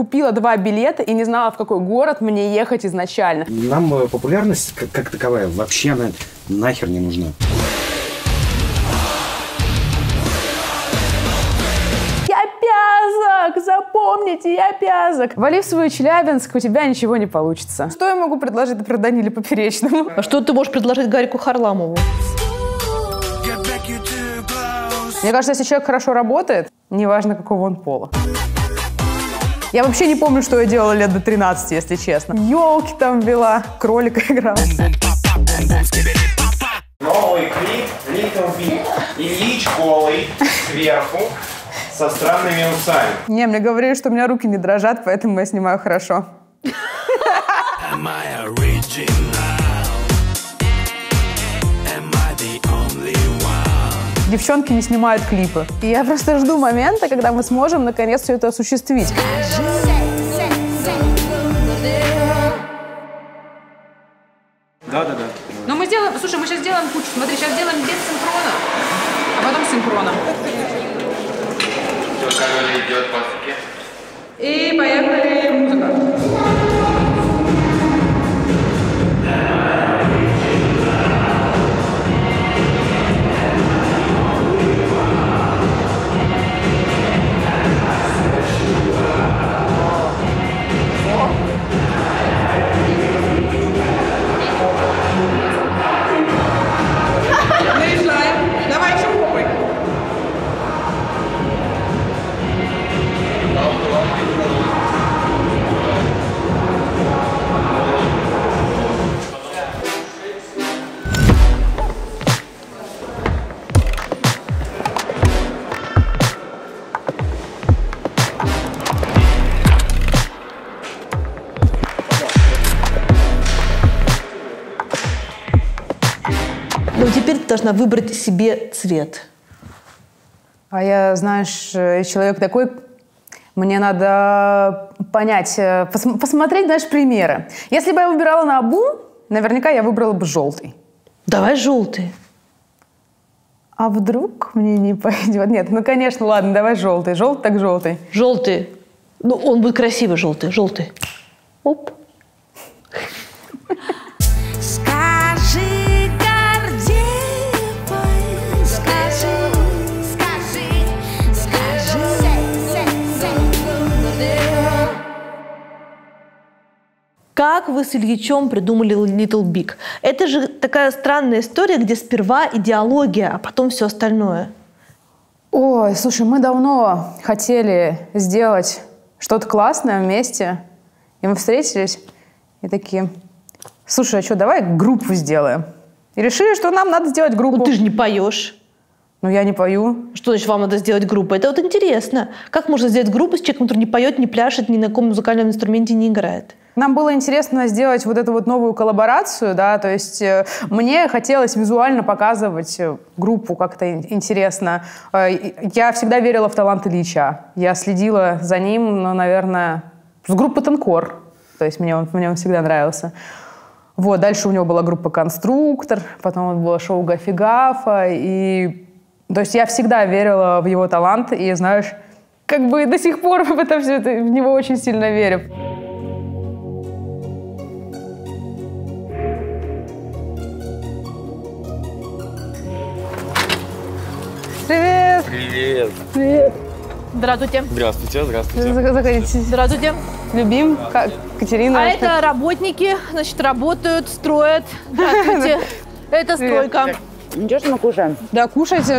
купила 2 билета и не знала, в какой город мне ехать изначально. Нам популярность как таковая вообще она нахер не нужна. Я Пязок! Запомните, я Пязок! Вали в свой Челябинск, у тебя ничего не получится. Что я могу предложить про Даниле Поперечному? А что ты можешь предложить Гарику Харламову? Мне кажется, если человек хорошо работает, неважно, какого он пола. Я вообще не помню, что я делала лет до 13, если честно. Ёлки там вела, кролика играла. Новый клип Little Big. Ильич голый сверху со странными усами. Не, мне говорили, что у меня руки не дрожат, поэтому я снимаю хорошо. Девчонки не снимают клипы. И я просто жду момента, когда мы сможем наконец все это осуществить. Да. Но мы сделаем, слушай, мы сейчас сделаем кучу. Смотри, сейчас сделаем без синхрона, а потом синхроном. Все, камера идет по суке. И поехали музыка. Давай еще попой. Ну, теперь ты должна выбрать себе цвет. А я, знаешь, человек такой, мне надо понять, посмотреть, знаешь, примеры. Если бы я выбирала наобум, наверняка я выбрала бы желтый. Давай желтый. А вдруг мне не пойдет? Нет, ну, конечно, ладно, давай желтый. Желтый так желтый. Желтый. Ну, он будет красивый желтый. Желтый. Оп. Скажи, гордей, скажи. Как вы с Ильичом придумали Little Big? Это же такая странная история, где сперва идеология, а потом все остальное. Ой, слушай, мы давно хотели сделать что-то классное вместе. И мы встретились и такие, слушай, а что, давай группу сделаем. И решили, что нам надо сделать группу. Ну ты же не поешь. Ну я не пою. Что значит вам надо сделать группу? Это вот интересно. Как можно сделать группу с человеком, который не поет, не пляшет, ни на каком музыкальном инструменте не играет? Нам было интересно сделать вот эту вот новую коллаборацию, да, то есть мне хотелось визуально показывать группу как-то интересно. Я всегда верила в талант Ильича. Я следила за ним, ну, наверное, с группы «Тенкор». То есть мне он всегда нравился. Вот, дальше у него была группа «Конструктор», потом было шоу «Гафи Гафа». И, то есть я всегда верила в его талант, и, знаешь, как бы до сих пор в это все, в него очень сильно верю. Привет! Привет! Привет! Здравствуйте. Здравствуйте, здравствуйте. Заходите. Здравствуйте. Любим, Катерина. А это работники, значит, работают, строят. Здравствуйте. Это стройка. Ничего, что мы кушаем? Да, кушайте.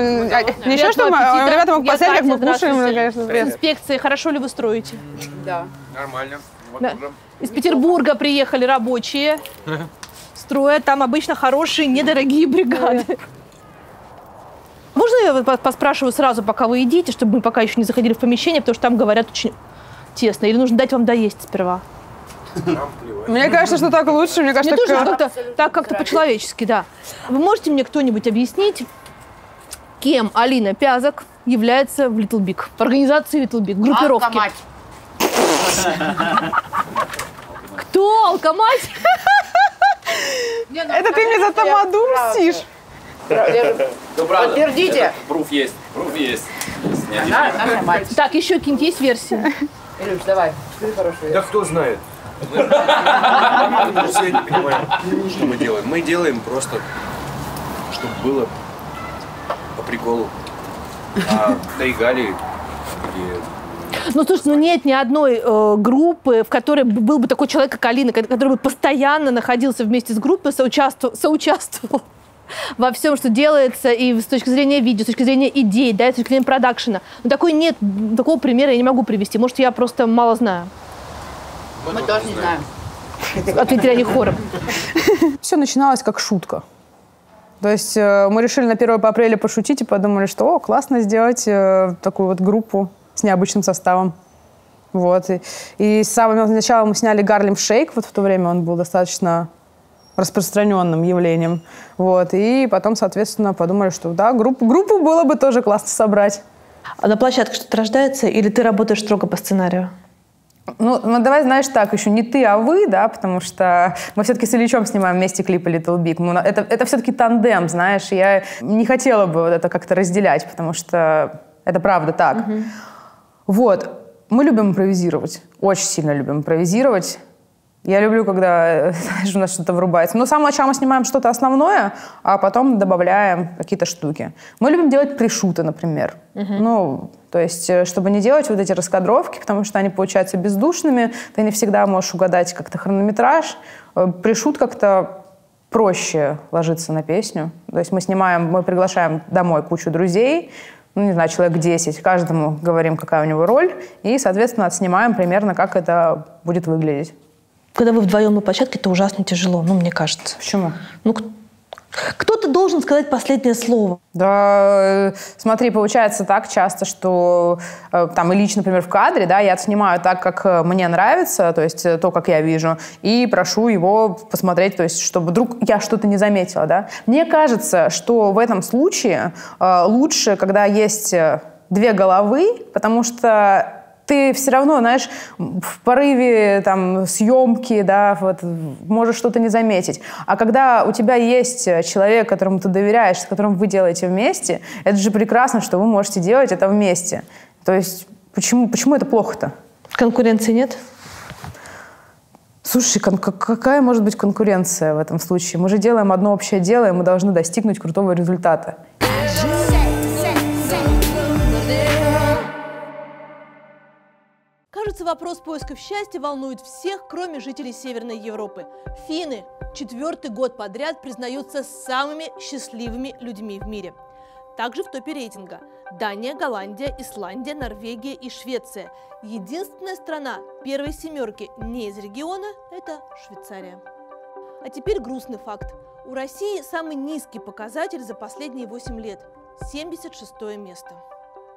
Ничего, что мы, ребята, мы последних мы кушаем, конечно. С инспекцией. Хорошо ли вы строите? Да. Нормально. Вот Да. Из Петербурга приехали рабочие. Строят. Там обычно хорошие, недорогие бригады. Можно я поспрашиваю сразу, пока вы едите, чтобы мы пока еще не заходили в помещение, потому что там говорят очень тесно. Или нужно дать вам доесть сперва? Мне кажется, что так лучше. Мне кажется, Мне тоже так как-то по-человечески, да. Вы можете мне кто-нибудь объяснить, кем Алина Пязок является в Little Big, в организации Little Big, группировки? Алкомать. Кто? Алкомать? Это ты мне за тамаду мстишь? Подтвердите. Пруф есть, пруф есть. Она мать. Так, еще какие-нибудь есть версии? Илюш, давай, ты хороший. Да кто знает? Я не понимаю, что мы делаем. Мы делаем просто, чтобы было по приколу. А Тайгали Ну, слушай, ну нет ни одной группы, в которой был бы такой человек, как Алина, который бы постоянно находился вместе с группой, соучаствовал во всем, что делается, и с точки зрения видео, с точки зрения идей, да, с точки зрения продакшена. Но такой нет, такого примера я не могу привести. Может, я просто мало знаю. Мы тоже не знаем. Ответили они хором. Все начиналось как шутка. То есть мы решили на 1 апреля пошутить и подумали, что классно сделать такую вот группу с необычным составом. Вот. И с самого начала мы сняли «Гарлем Шейк». Вот в то время он был достаточно распространенным явлением. Вот. И потом, соответственно, подумали, что да, группу было бы тоже классно собрать. А на площадке что-то рождается или ты работаешь строго по сценарию? Ну, давай, знаешь, так, еще не ты, а вы, да, потому что мы все-таки с Ильичом снимаем вместе клипы Little Big. Это все-таки тандем, знаешь, я не хотела бы вот это как-то разделять, потому что это правда так. Вот, мы любим импровизировать, очень сильно любим импровизировать. Я люблю, когда, знаешь, у нас что-то врубается. Но с самого начала мы снимаем что-то основное, а потом добавляем какие-то штуки. Мы любим делать пришуты, например. Ну, то есть, чтобы не делать вот эти раскадровки, потому что они получаются бездушными, ты не всегда можешь угадать как-то хронометраж. Пришут как-то проще ложится на песню. То есть мы приглашаем домой кучу друзей, ну, не знаю, человек 10, каждому говорим, какая у него роль, и, соответственно, отснимаем примерно, как это будет выглядеть. Когда вы вдвоем на площадке, это ужасно тяжело, ну, мне кажется. Почему? Ну, кто-то должен сказать последнее слово. Да, смотри, получается так часто, что там Ильич, например, в кадре, да, я снимаю так, как мне нравится, то есть то, как я вижу, и прошу его посмотреть, то есть чтобы вдруг я что-то не заметила, да. Мне кажется, что в этом случае лучше, когда есть две головы, потому что ты все равно, знаешь, в порыве там, съемки, да, вот, можешь что-то не заметить. А когда у тебя есть человек, которому ты доверяешь, с которым вы делаете вместе, это же прекрасно, что вы можете делать это вместе. То есть почему это плохо-то? Конкуренции нет? Слушай, какая может быть конкуренция в этом случае? Мы же делаем одно общее дело, и мы должны достигнуть крутого результата. Кажется, вопрос поисков счастья волнует всех, кроме жителей Северной Европы. Финны 4-й год подряд признаются самыми счастливыми людьми в мире. Также в топе рейтинга Дания, Голландия, Исландия, Норвегия и Швеция. Единственная страна первой семерки не из региона – это Швейцария. А теперь грустный факт. У России самый низкий показатель за последние 8 лет – 76-е место.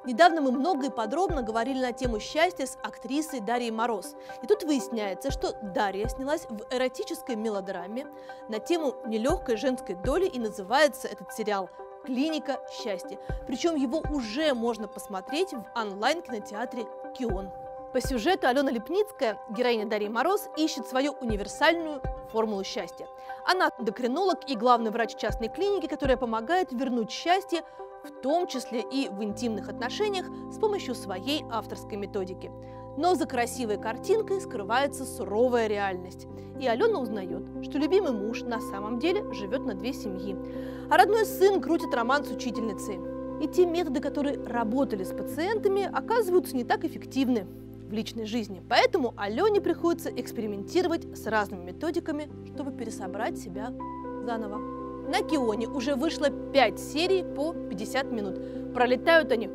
Недавно мы много и подробно говорили на тему счастья с актрисой Дарьей Мороз. И тут выясняется, что Дарья снялась в эротической мелодраме на тему нелегкой женской доли, и называется этот сериал «Клиника счастья». Причем его уже можно посмотреть в онлайн-кинотеатре «Кион». По сюжету Алена Липницкая, героиня Дарьи Мороз, ищет свою универсальную формулу счастья. Она эндокринолог и главный врач частной клиники, которая помогает вернуть счастье, в том числе и в интимных отношениях, с помощью своей авторской методики. Но за красивой картинкой скрывается суровая реальность. И Алена узнает, что любимый муж на самом деле живет на 2 семьи, а родной сын крутит роман с учительницей. И те методы, которые работали с пациентами, оказываются не так эффективны в личной жизни. Поэтому Алене приходится экспериментировать с разными методиками, чтобы пересобрать себя заново. На Кионе уже вышло 5 серий по 50 минут. Пролетают они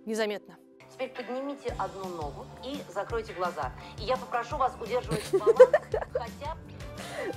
незаметно. Теперь поднимите одну ногу и закройте глаза. И я попрошу вас удерживать баланс хотя...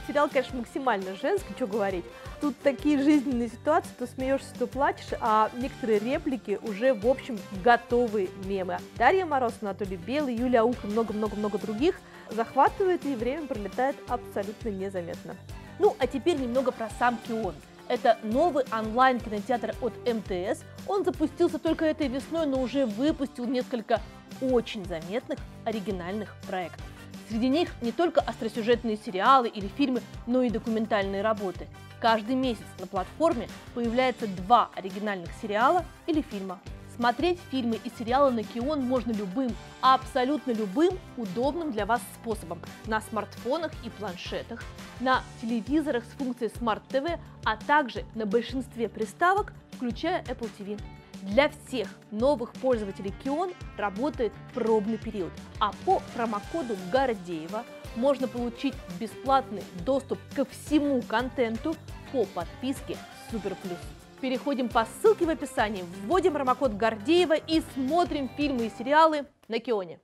Сериал, конечно, максимально женский, что говорить. Тут такие жизненные ситуации, то смеешься, то плачешь, а некоторые реплики уже, в общем, готовые мемы. Дарья Мороз, Анатолий Белый, Юлия Аук и много-много-много других захватывает, и время пролетает абсолютно незаметно. Ну, а теперь немного про сам Кион. Это новый онлайн-кинотеатр от МТС. Он запустился только этой весной, но уже выпустил несколько очень заметных оригинальных проектов. Среди них не только остросюжетные сериалы или фильмы, но и документальные работы. Каждый месяц на платформе появляется 2 оригинальных сериала или фильма Смотреть фильмы и сериалы на Кион можно любым, абсолютно любым удобным для вас способом. На смартфонах и планшетах, на телевизорах с функцией Smart TV, а также на большинстве приставок, включая Apple TV. Для всех новых пользователей Кион работает пробный период, а по промокоду Гордеева можно получить бесплатный доступ ко всему контенту по подписке Супер Плюс. Переходим по ссылке в описании, вводим промокод Гордеева и смотрим фильмы и сериалы на Кионе.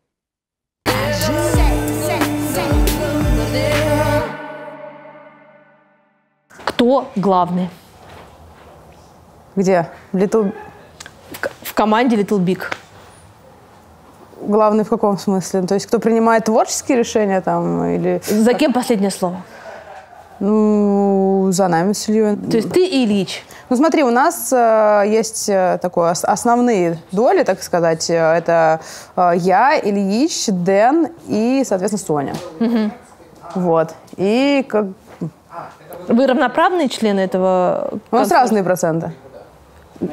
Кто главный? Где? В команде Little Big. Главный в каком смысле? То есть кто принимает творческие решения там или... За кем последнее слово? Ну, за нами с Ильей. То есть ты и Ильич. Ну смотри, у нас есть такое, основные доли, так сказать. Это я, Ильич, Дэн и, соответственно, Соня. Угу. Вот. И как... Вы равноправные члены этого? У нас разные проценты.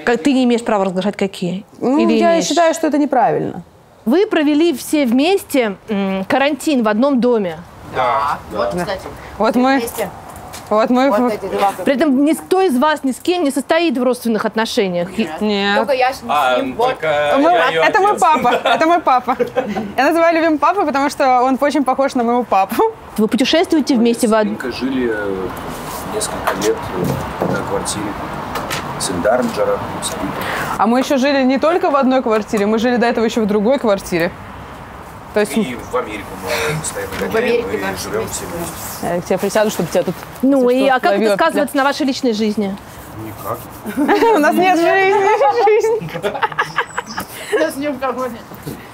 Ты не имеешь права разглашать какие? Ну, Или я имеешь? считаю, что это неправильно. Вы провели все вместе карантин в одном доме. Да. Вот, кстати. Вот мы... Вместе. Вот мы... Вот эти два. При этом никто из вас ни с кем не состоит в родственных отношениях. Нет. Только я с ним. Вот. Это мой папа. Это мой папа. Я называю любимым папой, потому что он очень похож на моего папу. Вы путешествуете вместе в одном... Мы жили несколько лет на квартире с Эльдаром Джараном. А мы еще жили не только в одной квартире, мы жили до этого еще в другой квартире. То есть... И в Америку мы постоянно В Америке гоняем, мы наши живем вместе, все вместе. Я к тебе присяду, чтобы тебя тут... Ну, если и что, а как это ловила. сказывается на вашей личной жизни? Никак. У нас нет жизни. Я с ним в команде.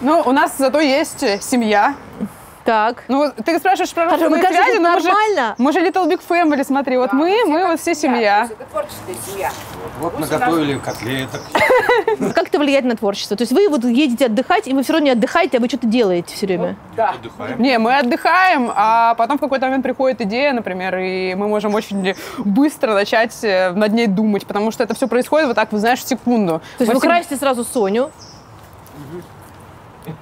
Ну, у нас зато есть семья. Так. Ну, ты спрашиваешь про Хорошо, родственные вы кажете, связи, это но нормально? мы же Little Big Family, смотри. Вот мы вот все семья. Это творческая семья. Вот наготовили котлеток. Как это влияет на творчество? То есть вы вот едете отдыхать, и вы все равно не отдыхаете, а вы что-то делаете все время? Да. Отдыхаем. Не, мы отдыхаем, а потом в какой-то момент приходит идея, например, и мы можем очень быстро начать над ней думать, потому что это все происходит вот так, вы знаешь, в секунду. То есть вы красите сразу Соню.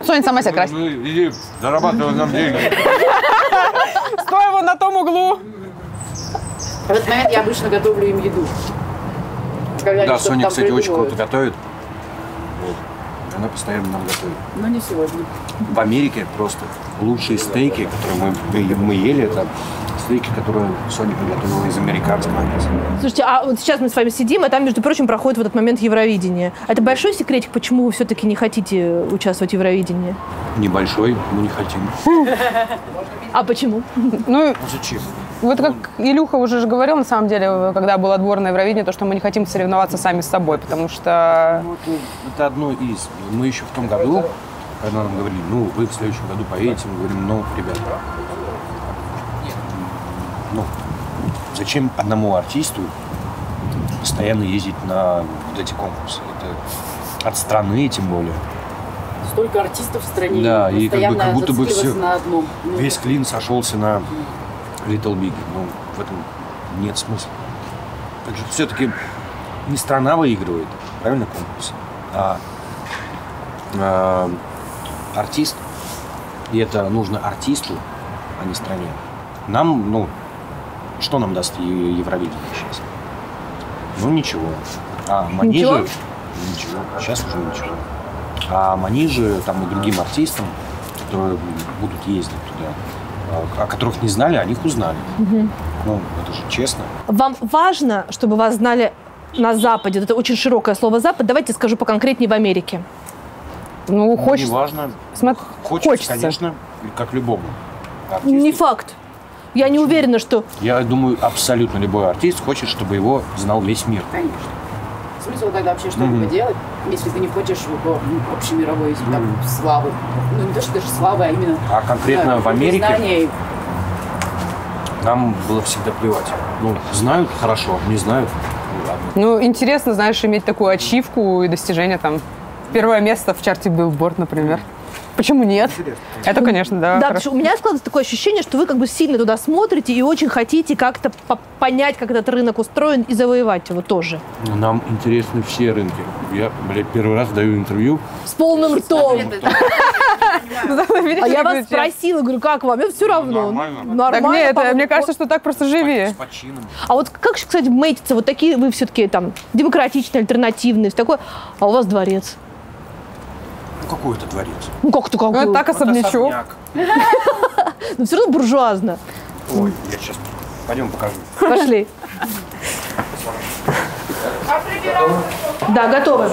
Соня сама себя красит. Ну, иди, зарабатывай нам деньги. Стой вон на том углу. В этот момент я обычно готовлю им еду. Когда они Да, что-то Соня, там кстати, очень придумывают. круто готовит. Вот. Она постоянно нам готовит. Но не сегодня. В Америке просто лучшие стейки, которые мы ели, это стейки, которые Соня приготовила из американского мяса. Слушайте, а вот сейчас мы с вами сидим, а там, между прочим, проходит в этот момент Евровидение. Это большой секретик, почему вы все-таки не хотите участвовать в Евровидении? Небольшой, мы не хотим. А почему? Ну, Зачем? вот как Илюха уже же говорил, на самом деле, когда был отбор на Евровидение, то, что мы не хотим соревноваться сами с собой, потому что... Ну, это одно из. Мы еще в том году, когда нам говорили, ну, вы в следующем году поедете, мы говорим, ну, ребята, ну, зачем одному артисту постоянно ездить на вот эти конкурсы? Это от страны, тем более. Столько артистов в стране. Да, и как будто бы зацикливаться все, на одном. Ну, весь клин сошелся на Little Big. Ну, в этом нет смысла. Так что все-таки не страна выигрывает, правильно, конкурс, а артист. И это нужно артисту, а не стране. Нам, ну, что нам даст Евровидение сейчас? Ну, ничего. А Манижи... Ничего? Ничего. Сейчас уже ничего. А Манижи, там, и другим артистам, которые будут ездить туда, о которых не знали, о них узнали. Угу. Ну, это же честно. Вам важно, чтобы вас знали на Западе? Это очень широкое слово «Запад». Давайте скажу поконкретнее в Америке. Ну, хочется... Неважно. Хочется, конечно, как любому артисту. Не факт. Я не уверена, что... Я думаю, абсолютно любой артист хочет, чтобы его знал весь мир. Конечно. Смысл тогда вообще что-либо делать, если ты не хочешь общемировой там, славы. Ну, не то, что даже славы, а именно... А конкретно в Америке признание. нам было всегда плевать. Ну, знают хорошо, не знают. Ну, ладно. Ну, интересно, знаешь, иметь такую ачивку и достижение там. Первое место в чарте Billboard, например. почему нет? Это, конечно, да. Да, потому что у меня складывается такое ощущение, что вы как бы сильно туда смотрите и очень хотите как-то понять, как этот рынок устроен, и завоевать его тоже. Нам интересны все рынки. Я, блядь, первый раз даю интервью. С полным ртом. А я вас спросила, говорю, как вам? Это все равно. Нормально. Так нет, мне кажется, что так просто живи. А вот как, кстати, мейтится? Вот такие вы все-таки там демократичные, альтернативные, все такое. А у вас дворец. Ну, какой это дворец? Ну как-то Ну, это так особнячок. Но все равно буржуазно. Ой, я сейчас... Пойдем покажу. Пошли. Да, готовы.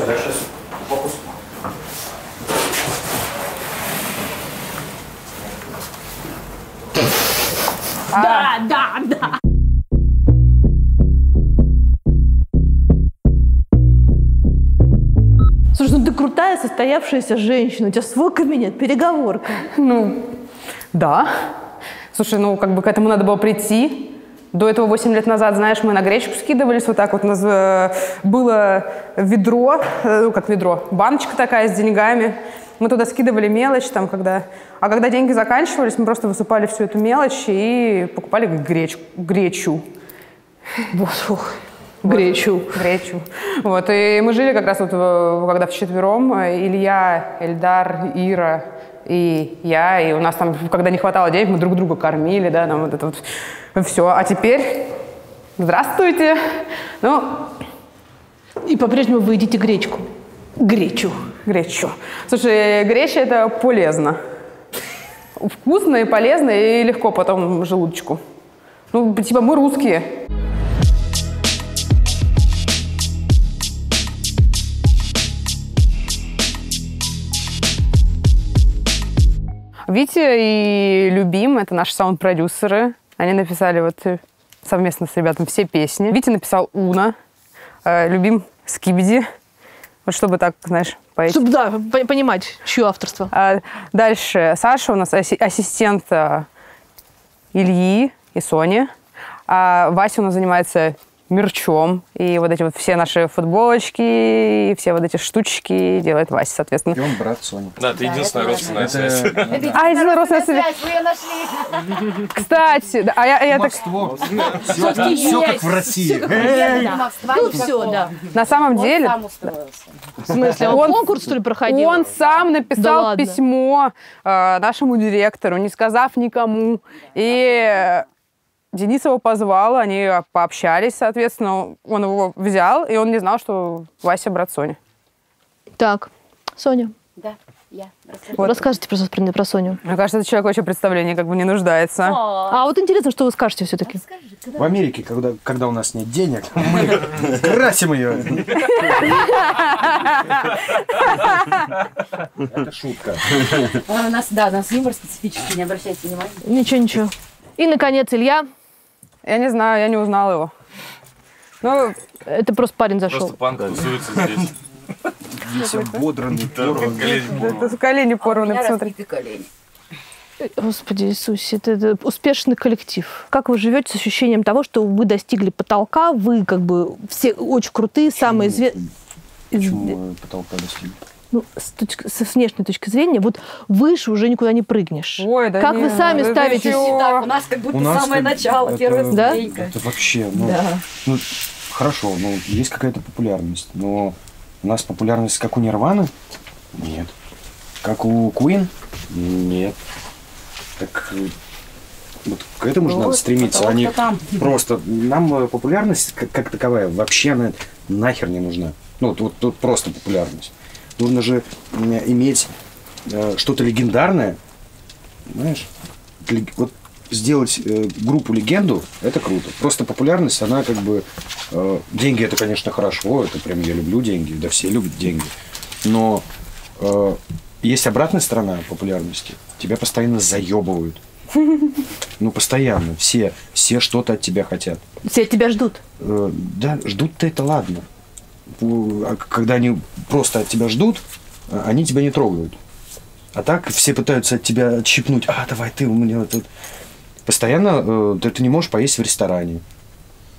Да. Слушай, ну ты крутая состоявшаяся женщина, у тебя свой кабинет, переговорка. Ну, да. Слушай, ну как бы к этому надо было прийти. До этого 8 лет назад, знаешь, мы на гречку скидывались вот так вот. У нас было ведро, ну как ведро, баночка такая с деньгами. Мы туда скидывали мелочь, там, когда... А когда деньги заканчивались, мы просто высыпали всю эту мелочь и покупали гречу. Гречу. Вот, и мы жили как раз вот, когда вчетвером, Илья, Эльдар, Ира и я, и у нас там, когда не хватало денег, мы друг друга кормили, да, нам вот это вот все. А теперь, здравствуйте, ну... И по-прежнему вы едите гречку. Гречу. Слушай, греча – это полезно. Вкусно и полезно, и легко потом желудочку. Ну, типа, мы русские. Витя и Любим – это наши саунд-продюсеры. Они написали вот совместно с ребятами все песни. Витя написал «Уна», Любим «Скибиди». Вот чтобы так, знаешь, поэти. Чтобы, да, понимать, чье авторство. Дальше Саша у нас ассистент Ильи и Сони. А Вася у нас занимается мерчом. И вот эти вот все наши футболочки, и все вот эти штучки делает Вася, соответственно. И он брат Сони. Да, это единственная родственная связь. Единственная родственная связь. Вы ее нашли. Кстати, да, я так... Все как в России. Ну все, да. На самом деле... Сам устроился. В смысле, он конкурс, что ли, проходил? Он сам Да написал ладно. письмо нашему директору, не сказав никому. И Денис его позвал, они пообщались, соответственно, он его взял, и он не знал, что Вася брат Сони. Так, Соня, Да, я. расскажите просто про Соню. Мне кажется, этот человек вообще представления как бы не нуждается. А вот интересно, что вы скажете все-таки. В Америке, когда у нас нет денег, мы красим ее. Это шутка. У нас юмор специфический, не обращайте внимания. Ничего. И, наконец, Илья. Я не знаю, я не узнала его. Ну, Это просто парень зашел. Просто панк тусуется здесь. Весь ободранный, порванный. это колени порваны, посмотри. колени. Господи Иисусе, это успешный коллектив. Как вы живете с ощущением того, что вы достигли потолка, вы как бы все очень крутые, самые известные... Почему мы потолка достигли? Ну, с внешней точки зрения, вот выше уже никуда не прыгнешь. Ой, да как не, вы сами это ставитесь? чего? Так, у нас как будто У нас самое как- начало, это- первая Да? ступенька. Это вообще, Да. ну, хорошо, ну, есть какая-то популярность, но у нас популярность как у Нирваны? Нет. Как у Queen? Нет. Так вот к этому же надо стремиться, а не просто... Нам популярность как таковая вообще нахер не нужна. Ну, тут просто популярность. Нужно же иметь что-то легендарное, знаешь, вот сделать группу легенду, это круто. Просто популярность, она как бы... деньги это, конечно, хорошо, это прям я люблю деньги, да все любят деньги. Но есть обратная сторона популярности. Тебя постоянно заебывают. Ну, постоянно. Все что-то от тебя хотят. Все от тебя ждут. Да, ждут-то это ладно. А когда они просто от тебя ждут, они тебя не трогают. А так все пытаются от тебя отщипнуть. Давай ты у меня тут. Постоянно ты не можешь поесть в ресторане.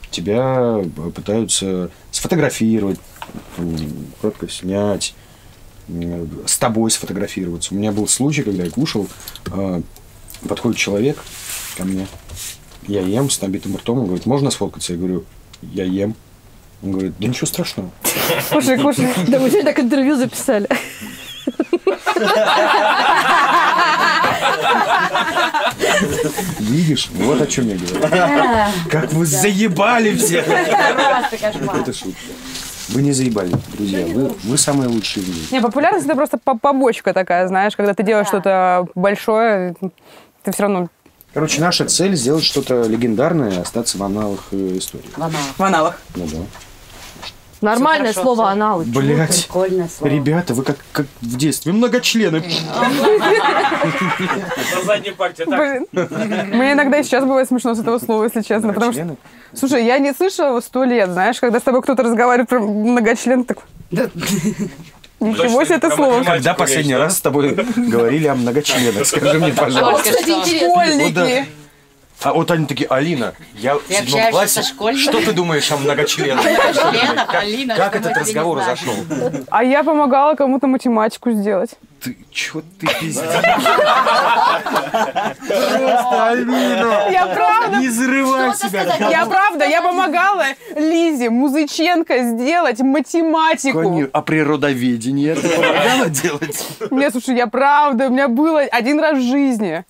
Тебя пытаются сфотографировать, коротко снять. с тобой сфотографироваться. У меня был случай, когда я кушал, подходит человек ко мне, я ем с набитым ртом, он говорит, можно сфоткаться? Я говорю, я ем. Он говорит, да ничего страшного. Кушай. Да мы сегодня так интервью записали. Видишь? Вот о чем я говорю. Как вы заебали всех! Это шутка. Вы не заебали, друзья. Вы самые лучшие в мире. Не, популярность это просто побочка такая, знаешь, когда ты делаешь что-то большое, ты все равно... Короче, наша цель сделать что-то легендарное и остаться в аналах истории. В аналах. Ну да. Нормальное слово «аналы». Блять, Прикольное слово. ребята, вы как в детстве, многочлены. На задней парте так. Блин. Мне иногда и сейчас бывает смешно с этого слова, если честно. Потому что, слушай, я не слышала его 100 лет, знаешь, когда с тобой кто-то разговаривает про многочлен, так... Ничего себе это слово. Когда последний раз с тобой говорили о многочленах? Скажи мне, пожалуйста. Школьники. А вот они такие, Алина, я в 7 классе, что ты думаешь о многочленах? Алина, Как этот разговор зашел? А я помогала кому-то математику сделать. Ты, чё ты пиздишь? Просто, Алина, Я правда... не взрывай себя. Я помогала Лизе Музыченко сделать математику. А природоведение ты помогала делать? Нет, слушай, я правда, у меня было один раз в жизни.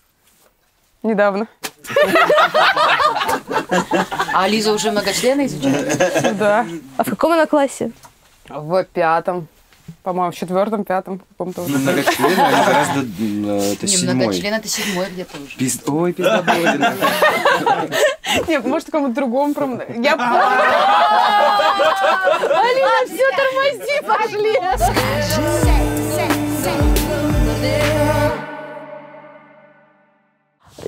Недавно. А Лиза уже многочлены изучает? Да. А в каком она классе? В 5-м. По-моему, в 4-м, 5-м. Многочлены, они гораздо... Это Не, 7-й. многочлен это 7-й где-то уже. Ой, пиздоболин. Нет, может, в кому-то другом. Я помню. Алина, все, тормози, пошли.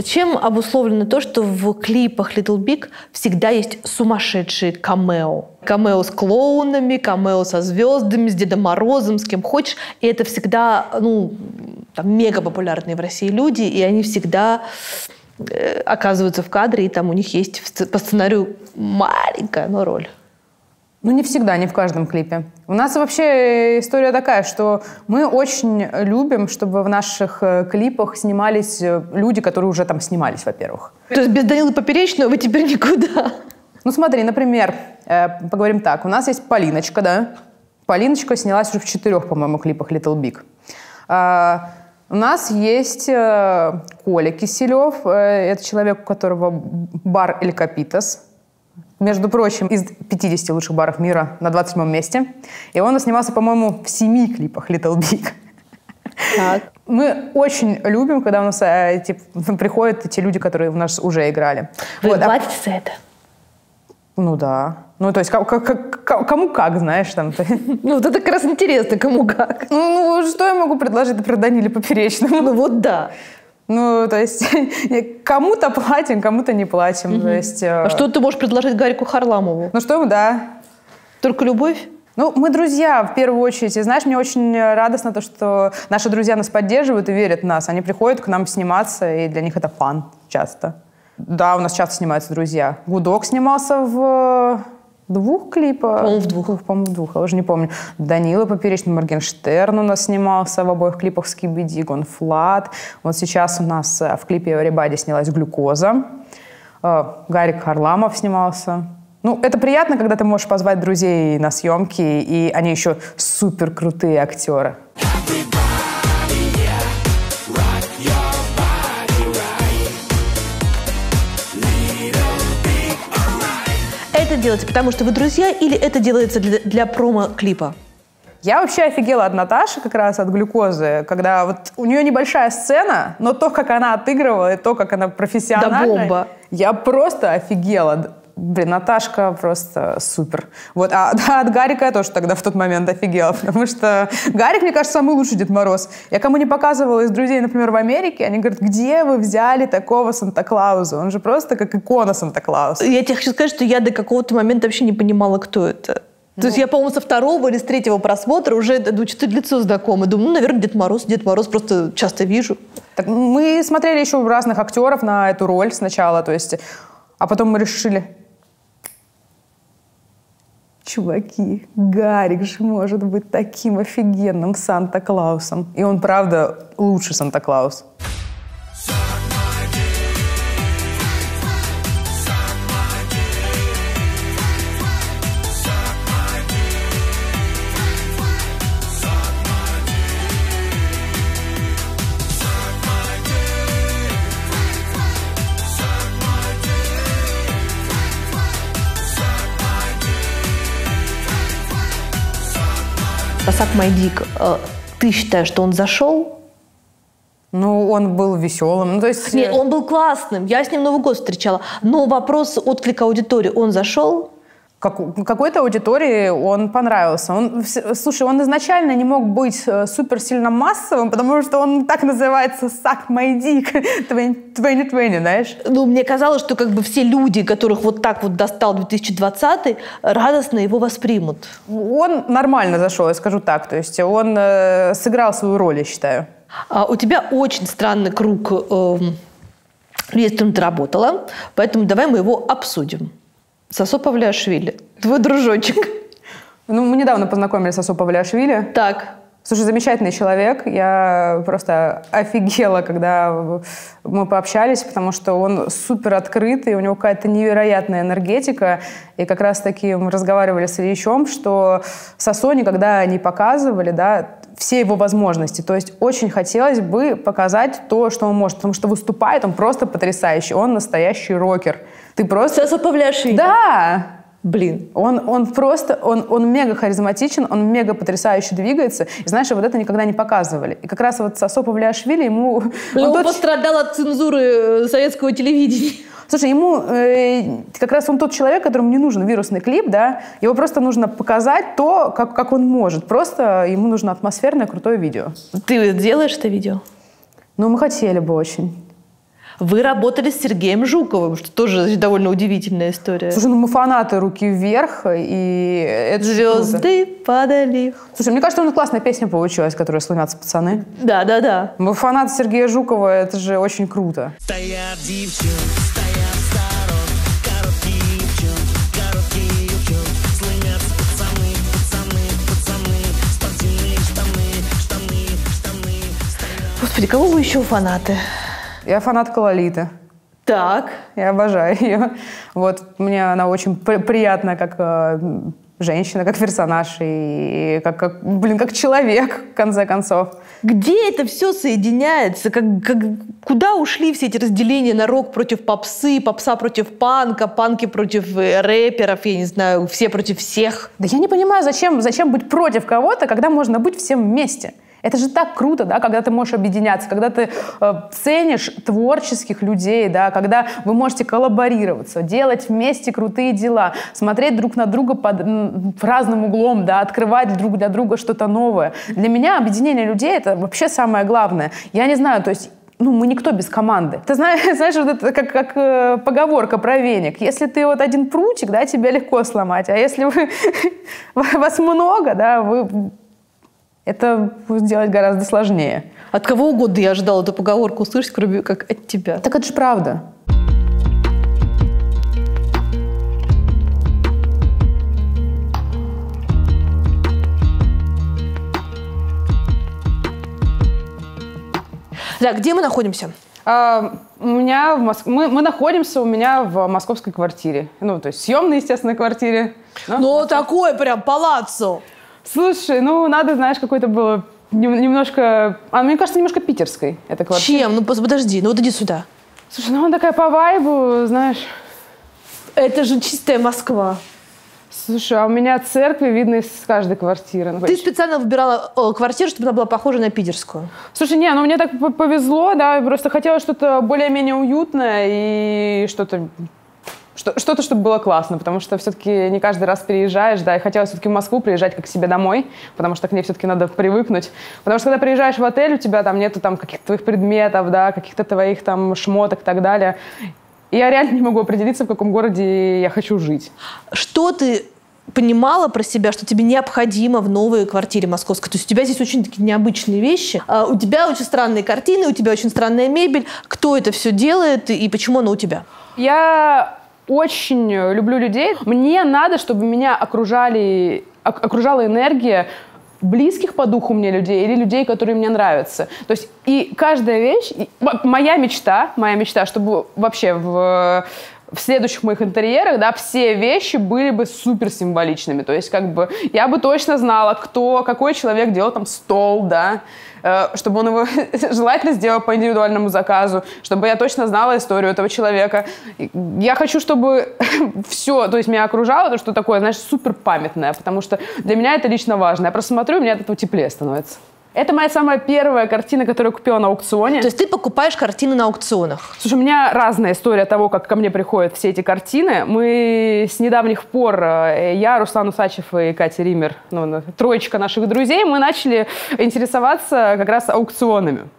Чем обусловлено то, что в клипах Little Big всегда есть сумасшедшие камео? Камео с клоунами, камео со звездами, с Дедом Морозом, с кем хочешь. И это всегда, мега популярные в России люди, и они всегда оказываются в кадре, и там у них есть по сценарию маленькая, но роль. Ну, не всегда, не в каждом клипе. У нас вообще история такая, что мы очень любим, чтобы в наших клипах снимались люди, которые уже там снимались, во-первых. То есть без Данилы Поперечного вы теперь никуда? Ну, смотри, например, поговорим так. У нас есть Полиночка, да? Полиночка снялась уже в 4, по-моему, клипах Little Big. У нас есть Коля Киселев. Это человек, у которого бар «Эль Капитас». Между прочим, из 50 лучших баров мира на 27-м месте. И он снимался, по-моему, в 7 клипах Little Big. Так. Мы очень любим, когда у нас приходят те люди, которые у нас уже играли. Вы платите за это? Ну да. Ну, то есть кому как, знаешь, там. Ну, вот это как раз интересно, кому как. Ну, что я могу предложить, например, Даниле Поперечному? Ну, вот да. Ну, то есть кому-то платим, кому-то не платим. То есть, А что ты можешь предложить Гарику Харламову? Ну, что, да. Только любовь? Ну, мы друзья, в первую очередь. И знаешь, мне очень радостно то, что наши друзья нас поддерживают и верят в нас. Они приходят к нам сниматься, и для них это фан часто. Да, у нас часто снимаются друзья. Гудок снимался в 2 клипах. По-моему, в 2. По-моему, в 2, я уже не помню. Данила Поперечный, Моргенштерн у нас снимался в обоих клипах «Скибиди», «Гонфлат». Вот сейчас у нас в клипе «Everybody» снялась «Глюкоза». Гарик Харламов снимался. Ну, это приятно, когда ты можешь позвать друзей на съемки, и они еще супер крутые актеры. Это делается потому, что вы друзья, или это делается для промо-клипа? Я вообще офигела от Наташи как раз, от «Глюкозы», когда вот у нее небольшая сцена, но то, как она отыгрывала, и то, как она профессионально... Да бомба. Я просто офигела. Блин, Наташка просто супер. Вот, а от Гарика я тоже тогда в тот момент офигела, потому что Гарик, мне кажется, самый лучший Дед Мороз. Я кому не показывала из друзей, например, в Америке, они говорят, где вы взяли такого Санта-Клауса? Он же просто как икона Санта-Клауса. Я тебе хочу сказать, что я до какого-то момента вообще не понимала, кто это. То есть я, по-моему, со 2-го или с 3-го просмотра уже что-то лицо знакомое. Думаю, наверное, Дед Мороз просто часто вижу. Так, мы смотрели еще разных актеров на эту роль сначала, то есть, а потом мы решили... чуваки, Гарик же может быть таким офигенным Санта-Клаусом. И он, правда, лучший Санта-Клаус. Suck My Dick, ты считаешь, что он зашел? Ну, он был веселым. Ну, то есть... Нет, он был классным. Я с ним Новый год встречала. Но вопрос отклика аудитории, он зашел? Какой-то аудитории он понравился. Слушай, он изначально не мог быть суперсильно массовым, потому что он так называется «Suck My Dick 2020», знаешь? Ну, мне казалось, что как бы все люди, которых вот так вот достал 2020, радостно его воспримут. Он нормально зашел, я скажу так. То есть он сыграл свою роль, я считаю. У тебя очень странный круг людей, с которым ты работала, поэтому давай мы его обсудим. Сосо Павлиашвили, твой дружочек. Ну, мы недавно познакомились с Сосо Павлиашвили. Так. Слушай, замечательный человек. Я просто офигела, когда мы пообщались, потому что он супер открытый, у него какая-то невероятная энергетика. И как раз-таки мы разговаривали с Ильичом, что Сосо никогда не показывали, да, все его возможности. То есть очень хотелось бы показать то, что он может, потому что выступает он просто потрясающий. Он настоящий рокер. Ты просто... Сосо Павлиашвили. Да! Блин. Он просто, он мега харизматичен, он мега потрясающе двигается. И знаешь, вот это никогда не показывали. И как раз вот Сосо Павлиашвили ему... Он пострадал от цензуры советского телевидения. Слушай, ему как раз он тот человек, которому не нужен вирусный клип, да, его просто нужно показать то, как он может. Просто ему нужно атмосферное, крутое видео. Ты делаешь это видео? Ну, мы хотели бы очень. Вы работали с Сергеем Жуковым, что тоже довольно удивительная история. Слушай, ну мы фанаты «Руки вверх», и это звезды падали. Слушай, мне кажется, у нас классная песня получилась, которая «Сломятся пацаны». Да. Мы фанаты Сергея Жукова, это же очень круто. Стоят девчонки, стоят сторон, короткие девчонки, сломятся пацаны, спортивные штаны. Господи, кого вы еще фанаты? Я фанатка Лолиты. Так. Я обожаю ее. Вот, мне она очень приятна как женщина, как персонаж и как человек, в конце концов. Где это все соединяется? Куда ушли все эти разделения на рок против попсы, попса против панка, панки против рэперов, я не знаю, все против всех? Да я не понимаю, зачем быть против кого-то, когда можно быть всем вместе. Это же так круто, да, когда ты можешь объединяться, когда ты ценишь творческих людей, да, когда вы можете коллаборироваться, делать вместе крутые дела, смотреть друг на друга под разным углом, да, открывать друг для друга что-то новое. Для меня объединение людей — это вообще самое главное. Я не знаю, то есть мы никто без команды. Ты знаешь, вот это как поговорка про веник. Если ты вот один прутик, да, тебя легко сломать, а если вас много, да, это сделать гораздо сложнее. От кого угодно я ожидала эту поговорку услышать, кроме как от тебя. Так это же правда. Да, где мы находимся? Мы находимся у меня в московской квартире. Ну, то есть съемной, естественно, квартире. Ну, такой прям палаццо. Слушай, надо, знаешь, какой-то было немножко... мне кажется, немножко питерской эта квартира. Чем? Ну, подожди, вот иди сюда. Слушай, она такая по вайбу, знаешь... Это же чистая Москва. Слушай, а у меня церкви видно из каждой квартиры. Ты специально выбирала квартиру, чтобы она была похожа на питерскую? Слушай, мне так повезло, да, просто хотела что-то более-менее уютное и что-то, чтобы было классно, потому что все-таки не каждый раз переезжаешь, да, и хотела все-таки в Москву приезжать как к себе домой, потому что к ней все-таки надо привыкнуть. Потому что когда приезжаешь в отель, у тебя там нету там каких-то твоих предметов, да, каких-то твоих там шмоток и так далее. И я реально не могу определиться, в каком городе я хочу жить. Что ты понимала про себя, что тебе необходимо в новой квартире московской? То есть у тебя здесь очень такие необычные вещи. У тебя очень странные картины, у тебя очень странная мебель. Кто это все делает и почему она у тебя? Я очень люблю людей. Мне надо, чтобы меня окружала энергия близких по духу мне людей или людей, которые мне нравятся. То есть и каждая вещь... Моя мечта, чтобы вообще в следующих моих интерьерах, да, все вещи были бы супер символичными. То есть как бы я бы точно знала, какой человек делал там стол, да, чтобы он его желательно сделал по индивидуальному заказу, чтобы я точно знала историю этого человека. Я хочу, чтобы все, то есть меня окружало, то, что такое, знаешь, супер памятное, потому что для меня это лично важно. Я просто смотрю, и мне от этого теплее становится. Это моя самая первая картина, которую я купила на аукционе. То есть ты покупаешь картины на аукционах? Слушай, у меня разная история того, как ко мне приходят все эти картины. Мы с недавних пор, я, Руслан Усачев и Катя Ример, троечка наших друзей, мы начали интересоваться как раз аукционами.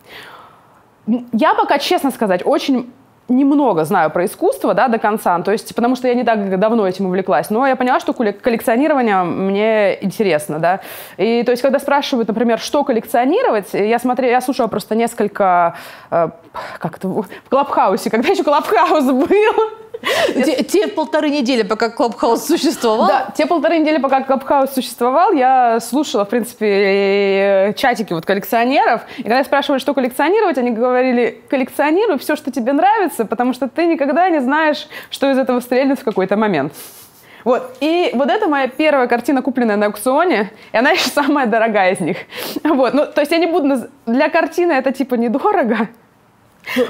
Я пока, честно сказать, очень немного знаю про искусство, да, до конца, то есть, потому что я не так давно этим увлеклась, но я поняла, что коллекционирование мне интересно, да, и то есть, когда спрашивают, например, что коллекционировать, я слушала просто несколько, как это, в Клабхаусе, когда еще Клабхаус был. Те 1,5 недели, пока Клабхаус существовал? Да, те 1,5 недели, пока Клабхаус существовал, я слушала, в принципе, чатики вот коллекционеров. И когда я спрашивала, что коллекционировать, они говорили: коллекционируй все, что тебе нравится, потому что ты никогда не знаешь, что из этого стрельнет в какой-то момент. Вот. И вот это моя первая картина, купленная на аукционе, и она еще самая дорогая из них. Вот. Ну, то есть я не буду... Для картины это типа недорого.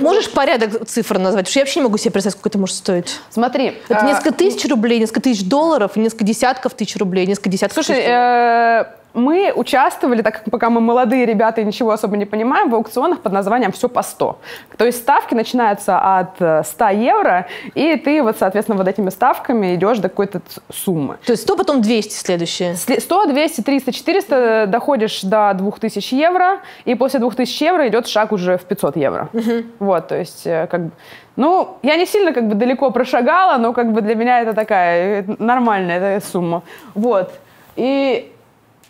Можешь порядок цифр назвать? Потому что я вообще не могу себе представить, сколько это может стоить. Смотри. Это несколько тысяч рублей, несколько тысяч долларов, несколько десятков тысяч рублей, несколько десятков тысяч долларов. Мы участвовали, так как пока мы молодые ребята и ничего особо не понимаем, в аукционах под названием «Все по 100». То есть ставки начинаются от 100 евро, и ты вот, соответственно, вот этими ставками идешь до какой-то суммы. То есть 100, потом 200 следующее? 100, 200, 300, 400 доходишь до 2000 евро, и после 2000 евро идет шаг уже в 500 евро. Вот, то есть как бы... Ну, я не сильно как бы далеко прошагала, но как бы для меня это такая нормальная сумма. Вот. И...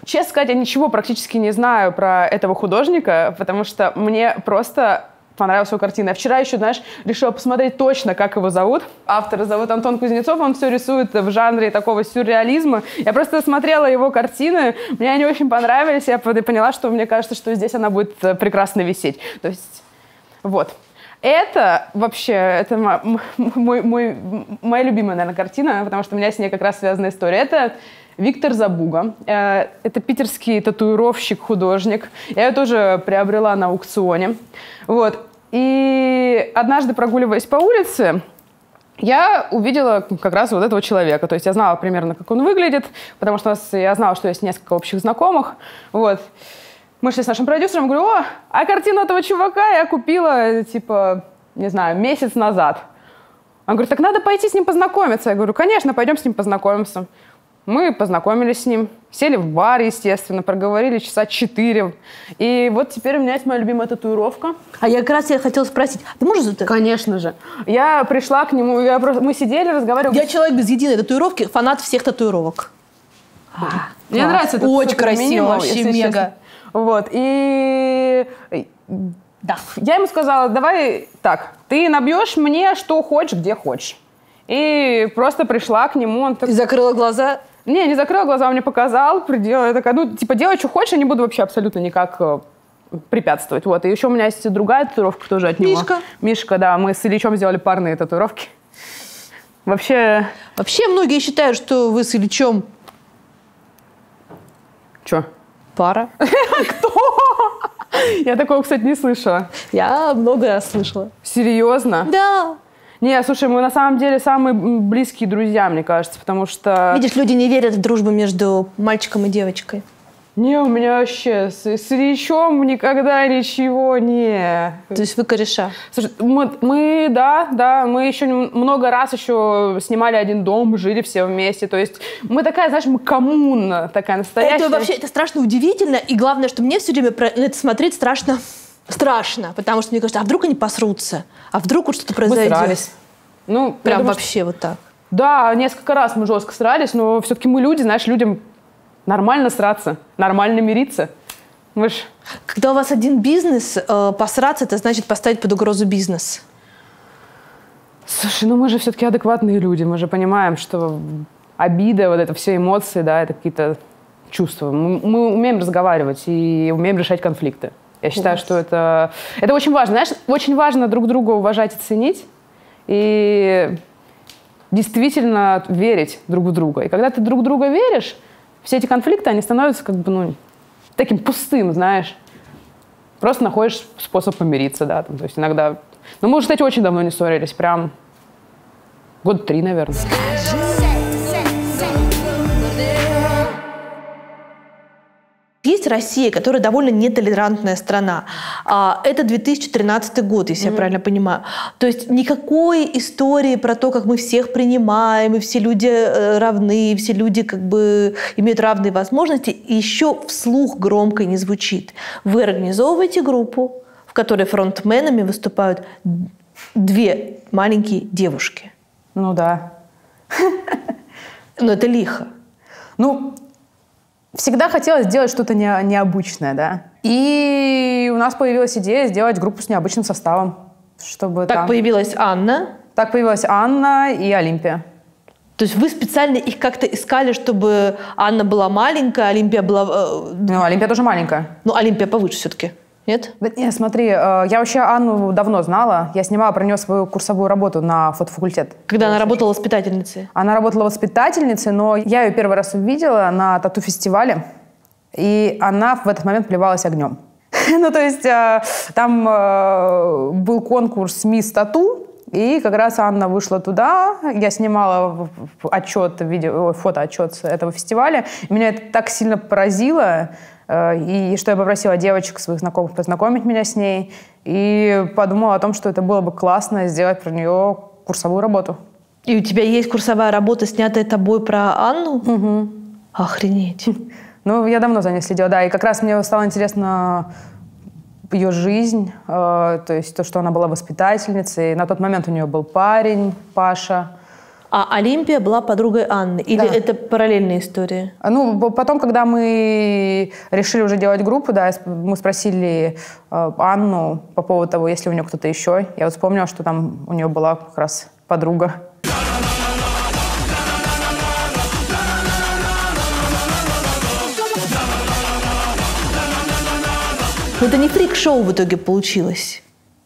Честно сказать, я ничего практически не знаю про этого художника, потому что мне просто понравилась его картина. Я вчера еще, знаешь, решила посмотреть точно, как его зовут. Автора зовут Антон Кузнецов, он все рисует в жанре такого сюрреализма. Я просто смотрела его картины, мне они очень понравились, я поняла, что мне кажется, что здесь она будет прекрасно висеть. То есть, вот. Это вообще, это моя любимая, наверное, картина, потому что у меня с ней как раз связана история. Это Виктор Забуга. Это питерский татуировщик, художник. Я ее тоже приобрела на аукционе. Вот. И однажды, прогуливаясь по улице, я увидела как раз вот этого человека. То есть я знала примерно, как он выглядит, потому что я знала, что есть несколько общих знакомых. Вот. Мы шли с нашим продюсером, говорю: о, а картину этого чувака я купила, типа, не знаю, месяц назад. Он говорит: так надо пойти с ним познакомиться. Я говорю: конечно, пойдем с ним познакомимся. Мы познакомились с ним, сели в бар, естественно, проговорили часа 4. И вот теперь у меня есть моя любимая татуировка. А я как раз я хотела спросить, ты можешь это? Конечно же. Я пришла к нему, мы сидели, разговаривали. Я человек без единой татуировки, фанат всех татуировок. Мне нравится это. Очень красиво, вообще мега. Вот, и... Да. Я ему сказала: давай так, ты набьешь мне что хочешь, где хочешь. И просто пришла к нему. Он так... И закрыла глаза? Не закрыла глаза, он мне показал, я такая, ну, типа, делай, что хочешь, я не буду вообще абсолютно никак препятствовать. Вот. И еще у меня есть другая татуировка тоже от него. Мишка? Мишка, да, мы с Ильичом сделали парные татуировки. Вообще многие считают, что вы с Ильичом... Че? Пара. Кто? Я такого, кстати, не слышала. Я много раз слышала. Серьезно? Да. Не, слушай, мы на самом деле самые близкие друзья, мне кажется, потому что... Видишь, люди не верят в дружбу между мальчиком и девочкой. Не, у меня вообще с Ильичом никогда ничего не... То есть вы кореша? Слушай, мы мы еще много раз еще снимали один дом, жили все вместе. То есть мы такая, знаешь, мы коммуна такая настоящая. Это вообще, это страшно удивительно. И главное, что мне все время на это смотреть страшно, потому что мне кажется, а вдруг они посрутся? А вдруг вот что-то произойдет? Мы срались. Ну, прям думаю, вообще вот так. Да, несколько раз мы жестко срались, но все-таки мы люди, знаешь, людям нормально сраться, нормально мириться. Когда у вас один бизнес, посраться, это значит поставить под угрозу бизнес. Слушай, ну мы же все-таки адекватные люди, мы же понимаем, что обида, вот это все эмоции, да, это какие-то чувства. Мы умеем разговаривать и умеем решать конфликты. Я считаю, что это очень важно. Знаешь, очень важно друг друга уважать и ценить, и действительно верить друг в друга. И когда ты друг в друга веришь, все эти конфликты, они становятся как бы, ну, таким пустым, знаешь. Просто находишь способ помириться, да. Там, то есть иногда... Ну, мы уже, кстати, очень давно не ссорились, прям 3 года, наверное. Есть Россия, которая довольно нетолерантная страна. Это 2013 год, если я правильно понимаю. То есть никакой истории про то, как мы всех принимаем, и все люди равны, все люди как бы имеют равные возможности, еще вслух громко не звучит. Вы организовываете группу, в которой фронтменами выступают 2 маленькие девушки. Ну да. Но это лихо. Ну, всегда хотелось сделать что-то необычное, да. И у нас появилась идея сделать группу с необычным составом. Чтобы Так появилась Анна. Так появилась Анна и Олимпия. То есть вы специально их как-то искали, чтобы Анна была маленькая, Олимпия была... Ну, Олимпия тоже маленькая. Ну, Олимпия повыше все-таки. Нет? Да, нет, смотри, я вообще Анну давно знала. Я снимала про нее свою курсовую работу на фотофакультет. Когда она работала воспитательницей? Она работала воспитательницей, но я ее первый раз увидела на тату-фестивале, и она в этот момент плевалась огнем. Ну, то есть там был конкурс «Мисс Тату», и как раз Анна вышла туда, я снимала фотоотчет этого фестиваля, и меня это так сильно поразило, и что я попросила девочек, своих знакомых, познакомить меня с ней, и подумала о том, что это было бы классно сделать про нее курсовую работу. И у тебя есть курсовая работа, снятая тобой про Анну? Угу. Охренеть. Ну, я давно за ней следила, да, и как раз мне стало интересно ее жизнь, то есть то, что она была воспитательницей. На тот момент у нее был парень, Паша. А Олимпия была подругой Анны? Или Да. это параллельная история? Ну, потом, когда мы решили уже делать группу, да, мы спросили Анну по поводу того, есть ли у нее кто-то еще. Я вот вспомнила, что там у нее была как раз подруга. Но это не фрик-шоу в итоге получилось.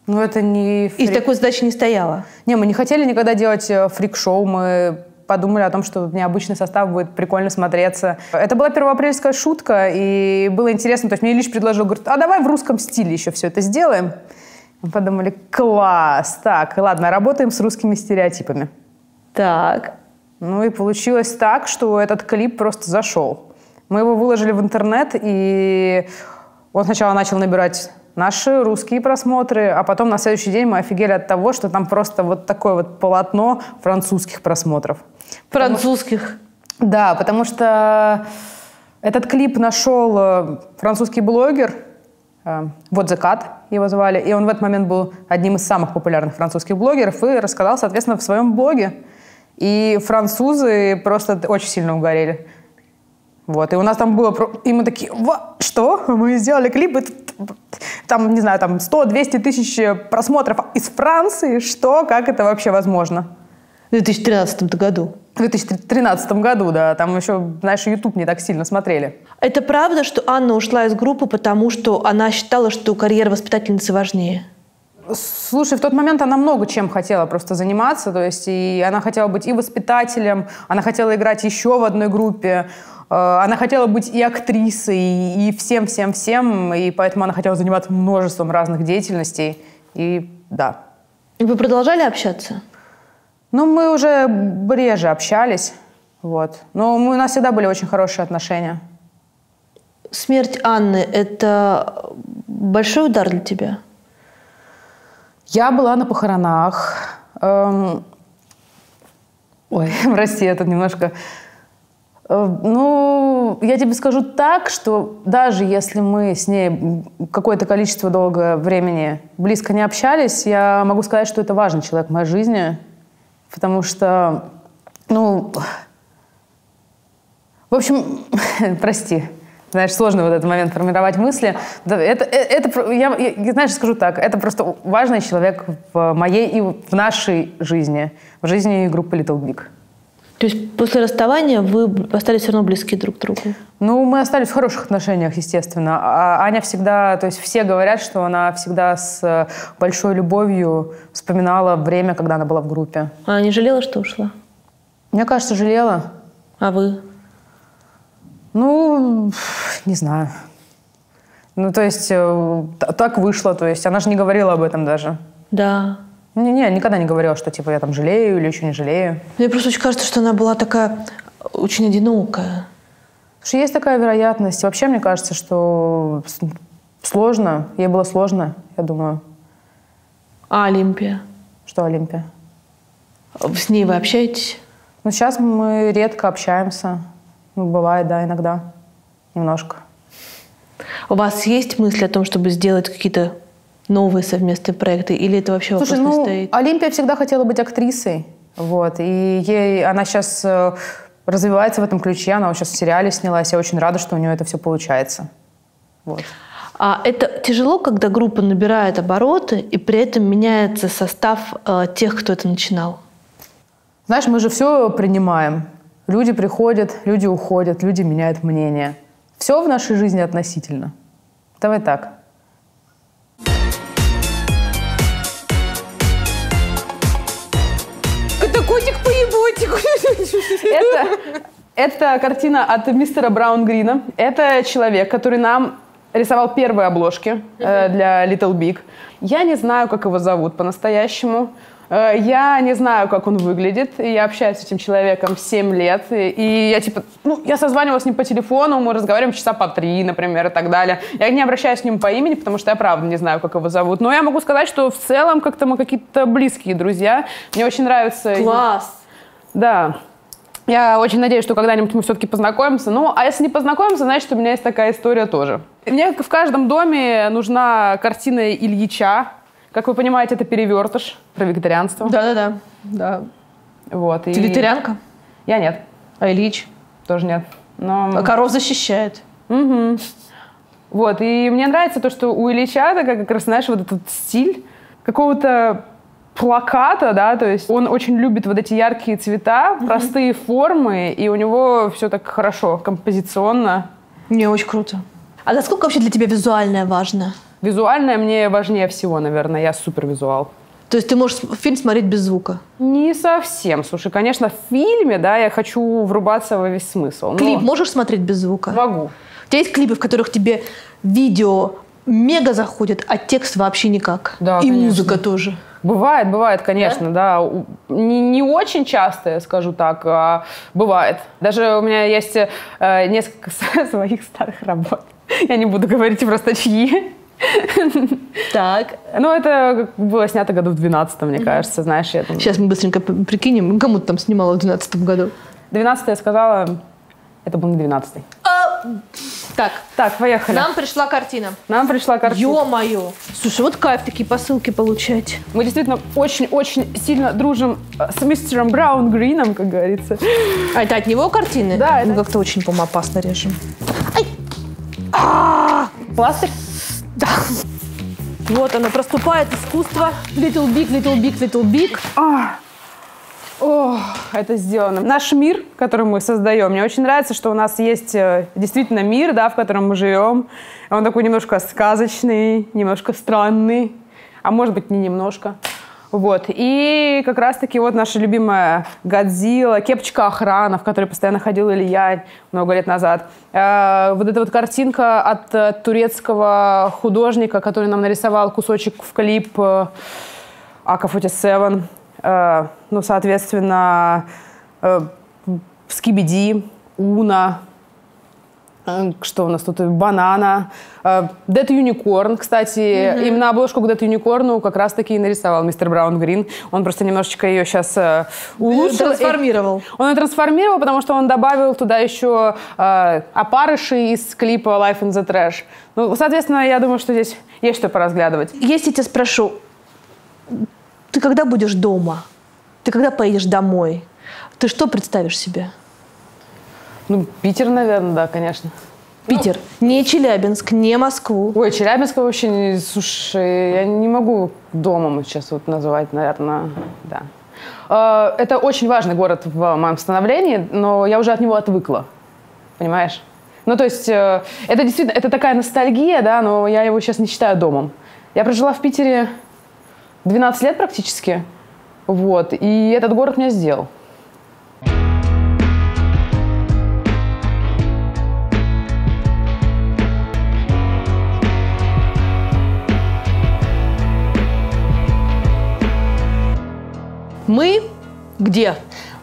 Ну, это не... И такой задачи не стояло. Не, мы не хотели никогда делать фрик-шоу. Мы подумали о том, что необычный состав будет прикольно смотреться. Это была первоапрельская шутка, и было интересно. То есть мне Ильич предложил, говорит, а давай в русском стиле еще все это сделаем. Мы подумали, класс, так, ладно, работаем с русскими стереотипами. Так. Ну и получилось так, что этот клип просто зашел. Мы его выложили в интернет, и он сначала начал набирать наши русские просмотры, а потом на следующий день мы офигели от того, что там просто вот такое вот полотно французских просмотров. Французских? Да, потому что этот клип нашел французский блогер, вот The Cut его звали, и он в этот момент был одним из самых популярных французских блогеров и рассказал, соответственно, в своем блоге. И французы просто очень сильно угорели. Вот, и у нас там было... И мы такие, что? Мы сделали клип, и там, не знаю, там 100-200 тысяч просмотров из Франции. Что? Как это вообще возможно? В 2013 году. В 2013 году, да. Там еще, знаешь, YouTube не так сильно смотрели. Это правда, что Анна ушла из группы, потому что она считала, что карьера воспитательницы важнее? Слушай, в тот момент она много чем хотела просто заниматься. То есть и она хотела быть и воспитателем, она хотела играть еще в одной группе, она хотела быть и актрисой, и всем-всем-всем. И поэтому она хотела заниматься множеством разных деятельностей. И да. И вы продолжали общаться? Ну, мы уже реже общались. Вот. Но у нас всегда были очень хорошие отношения. Смерть Анны – это большой удар для тебя? Я была на похоронах. Ой, прости, я тут немножко... Ну, я тебе скажу так, что даже если мы с ней какое-то количество долгое времени близко не общались, я могу сказать, что это важный человек в моей жизни, потому что, ну, в общем, прости, Знаешь, сложно вот этот момент формировать мысли. Я, знаешь, скажу так, это просто важный человек в моей и в нашей жизни, в жизни группы Little Big. То есть после расставания вы остались все равно близки друг к другу? Ну, мы остались в хороших отношениях, естественно. А Аня всегда, то есть все говорят, что она всегда с большой любовью вспоминала время, когда она была в группе. А не жалела, что ушла? Мне кажется, жалела. А вы? Ну, не знаю. Ну, то есть так вышло, то есть она же не говорила об этом даже. Да. Не, никогда не говорила, что типа я там жалею или еще не жалею. Мне просто очень кажется, что она была такая очень одинокая. Что есть такая вероятность. Вообще, мне кажется, что сложно. Ей было сложно, я думаю. А Олимпия? Что Олимпия? С ней вы общаетесь? Ну, сейчас мы редко общаемся. Ну, бывает, да, иногда. Немножко. У вас есть мысли о том, чтобы сделать какие-то новые совместные проекты? Или это вообще вопрос не стоит? Олимпия всегда хотела быть актрисой. Вот. И она сейчас развивается в этом ключе. Она сейчас в сериале снялась. Я очень рада, что у нее это все получается. Вот. А это тяжело, когда группа набирает обороты, и при этом меняется состав тех, кто это начинал? Знаешь, мы же все принимаем. Люди приходят, люди уходят, люди меняют мнение. Все в нашей жизни относительно. Давай так. Это котик-поеботик. Это картина от мистера Браун-Грина. Это человек, который нам рисовал первые обложки для Little Big. Я не знаю, как его зовут по-настоящему. Я не знаю, как он выглядит. Я общаюсь с этим человеком 7 лет. И я я созванивалась с ним по телефону, мы разговариваем часа по 3, например, и так далее. Я не обращаюсь к нему по имени, потому что я правда не знаю, как его зовут. Но я могу сказать, что в целом как-то мы какие-то близкие друзья. Мне очень нравится... Класс! Да. Я очень надеюсь, что когда-нибудь мы все-таки познакомимся. Ну, а если не познакомимся, значит, у меня есть такая история тоже. Мне в каждом доме нужна картина Ильича. Как вы понимаете, это перевертыш про вегетарианство. Да. Вот. Ты вегетарианка? Я нет. А Ильич? Тоже нет. Но... А коров защищает. Угу. Вот. И мне нравится то, что у Ильича такая как раз, знаешь, вот этот стиль какого-то плаката, да, то есть он очень любит вот эти яркие цвета, простые формы, и у него все так хорошо, композиционно. Не, очень круто. А насколько вообще для тебя визуальное важно? Визуальное мне важнее всего, наверное. Я супервизуал. То есть ты можешь фильм смотреть без звука? Не совсем. Слушай, конечно, в фильме, да, я хочу врубаться во весь смысл. Но... Клип можешь смотреть без звука? Могу. У тебя есть клипы, в которых тебе видео мега заходит, а текст вообще никак? Да, и конечно. музыка тоже? Бывает, конечно, да. Не очень часто, я скажу так, а бывает. Даже у меня есть несколько своих старых работ. Я не буду говорить просто чьи. Так. Ну, это было снято году в 12-м, мне кажется, знаешь. Я думаю... Сейчас мы быстренько прикинем, кому ты там снимала в 12-м году? 12-й я сказала, это был не 12-й. Так, поехали. Нам пришла картина. Ё-моё. Слушай, вот кайф такие посылки получать. Мы действительно очень-очень сильно дружим с мистером Браун-Грином, как говорится. А это от него картины? Да. Мы как-то очень, по-моему, опасно режем. Пластырь? Да. Вот оно, проступает искусство. Little Big, Little Big, Little Big. О, это сделано. Наш мир, который мы создаем, мне очень нравится, что у нас есть действительно мир, да, в котором мы живем. Он такой немножко сказочный, немножко странный, а может быть, не немножко. Вот. И как раз-таки вот наша любимая Годзилла, кепочка охрана, в которой постоянно ходил Илья много лет назад. Вот эта вот картинка от турецкого художника, который нам нарисовал кусочек в клип AK-47. Ну, соответственно, Скибиди, Уна, что у нас тут, Банана, Dead Unicorn, кстати, именно обложку к Dead Unicorn как раз-таки и нарисовал мистер Браун-Грин. Он просто немножечко ее сейчас улучшил. Трансформировал. Он ее трансформировал, потому что он добавил туда еще опарыши из клипа Life in the Trash. Ну, соответственно, я думаю, что здесь есть что поразглядывать. Если я тебя спрошу, ты когда будешь дома? Ты когда поедешь домой? Ты что представишь себе? Ну, Питер, наверное, да, конечно. Питер, не Челябинск, не Москву. Ой, Челябинск вообще не... Слушай, я не могу домом сейчас вот называть, наверное, да. Это очень важный город в моем становлении, но я уже от него отвыкла, понимаешь? Ну, то есть, это действительно, это такая ностальгия, да, но я его сейчас не считаю домом. Я прожила в Питере 12 лет практически, вот, и этот город меня сделал. Мы где?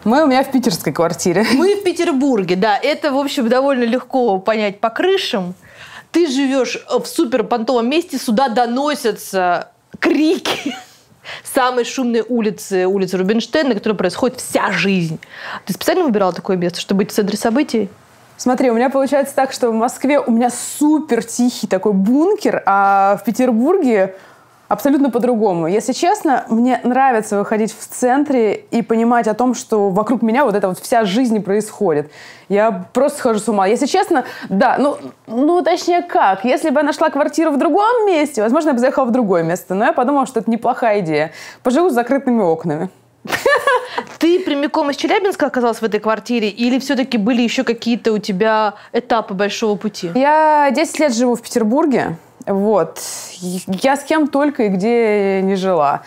Мы у меня в питерской квартире. Мы в Петербурге, да. Это, в общем, довольно легко понять по крышам. Ты живешь в суперпонтовом месте, сюда доносятся крики самой шумной улицы, улицы Рубинштейна, на которой происходит вся жизнь. Ты специально выбирала такое место, чтобы быть в центре событий? Смотри, у меня получается так, что в Москве у меня супер тихий такой бункер, а в Петербурге абсолютно по-другому. Если честно, мне нравится выходить в центре и понимать о том, что вокруг меня вот эта вот вся жизнь происходит. Я просто схожу с ума. Если честно, да, ну точнее как. Если бы я нашла квартиру в другом месте, возможно, я бы заехала в другое место. Но я подумала, что это неплохая идея. Поживу с закрытыми окнами. Ты прямиком из Челябинска оказалась в этой квартире или все-таки были еще какие-то у тебя этапы большого пути? Я 10 лет живу в Петербурге. Вот. Я с кем только и где не жила.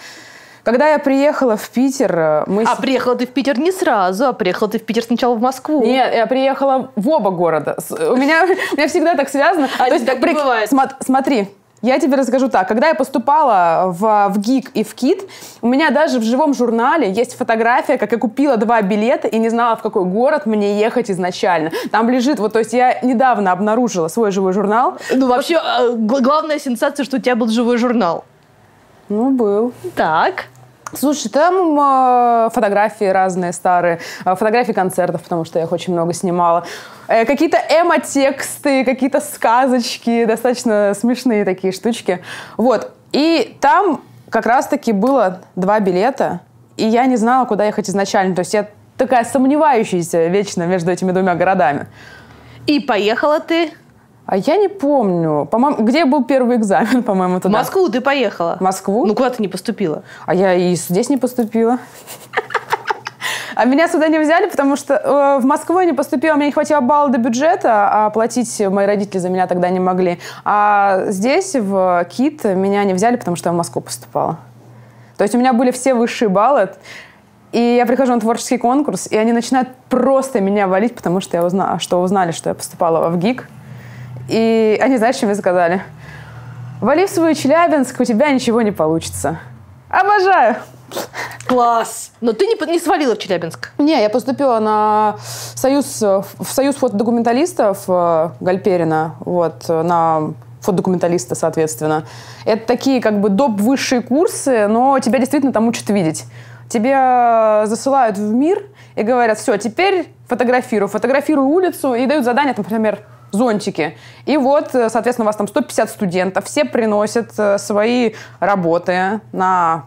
Когда я приехала в Питер... приехала ты в Питер не сразу, а приехала ты в Питер сначала в Москву. Нет, я приехала в оба города. У меня всегда так связано. То есть так не бывает. Смотри. Я тебе расскажу так. Когда я поступала в ГИК и в КИТ, у меня даже в живом журнале есть фотография, как я купила 2 билета и не знала, в какой город мне ехать изначально. Там лежит, вот, то есть я недавно обнаружила свой живой журнал. Ну, вообще, главная сенсация, что у тебя был живой журнал. Ну, был. Так. Слушай, там фотографии разные старые, фотографии концертов, потому что я их очень много снимала. Какие-то эмо-тексты, какие-то сказочки, достаточно смешные такие штучки. Вот. И там как раз-таки было 2 билета, и я не знала, куда ехать изначально. То есть я такая сомневающаяся вечно между этими 2 городами. И поехала ты? А я не помню. По-моему, где был первый экзамен, по-моему, туда. В Москву ты поехала. В Москву? Ну, куда ты не поступила? А я и здесь не поступила. А меня сюда не взяли, потому что в Москву я не поступила, мне не хватило балла до бюджета, а платить мои родители за меня тогда не могли. А здесь, в КИТ, меня не взяли, потому что я в Москву поступала. То есть у меня были все высшие баллы, и я прихожу на творческий конкурс, и они начинают просто меня валить, потому что узнали, что я поступала в ГИК. И они, знаешь, что мне сказали? Вали в свой Челябинск, у тебя ничего не получится. Обожаю! Класс! Но ты не свалила в Челябинск? Не, я поступила в союз фотодокументалистов Гальперина, вот, на фотодокументалиста, соответственно. Это такие как бы доп. Высшие курсы, но тебя действительно там учат видеть. Тебе засылают в мир и говорят, все, теперь фотографируй улицу, и дают задание, например, зонтики. И вот, соответственно, у вас там 150 студентов, все приносят свои работы на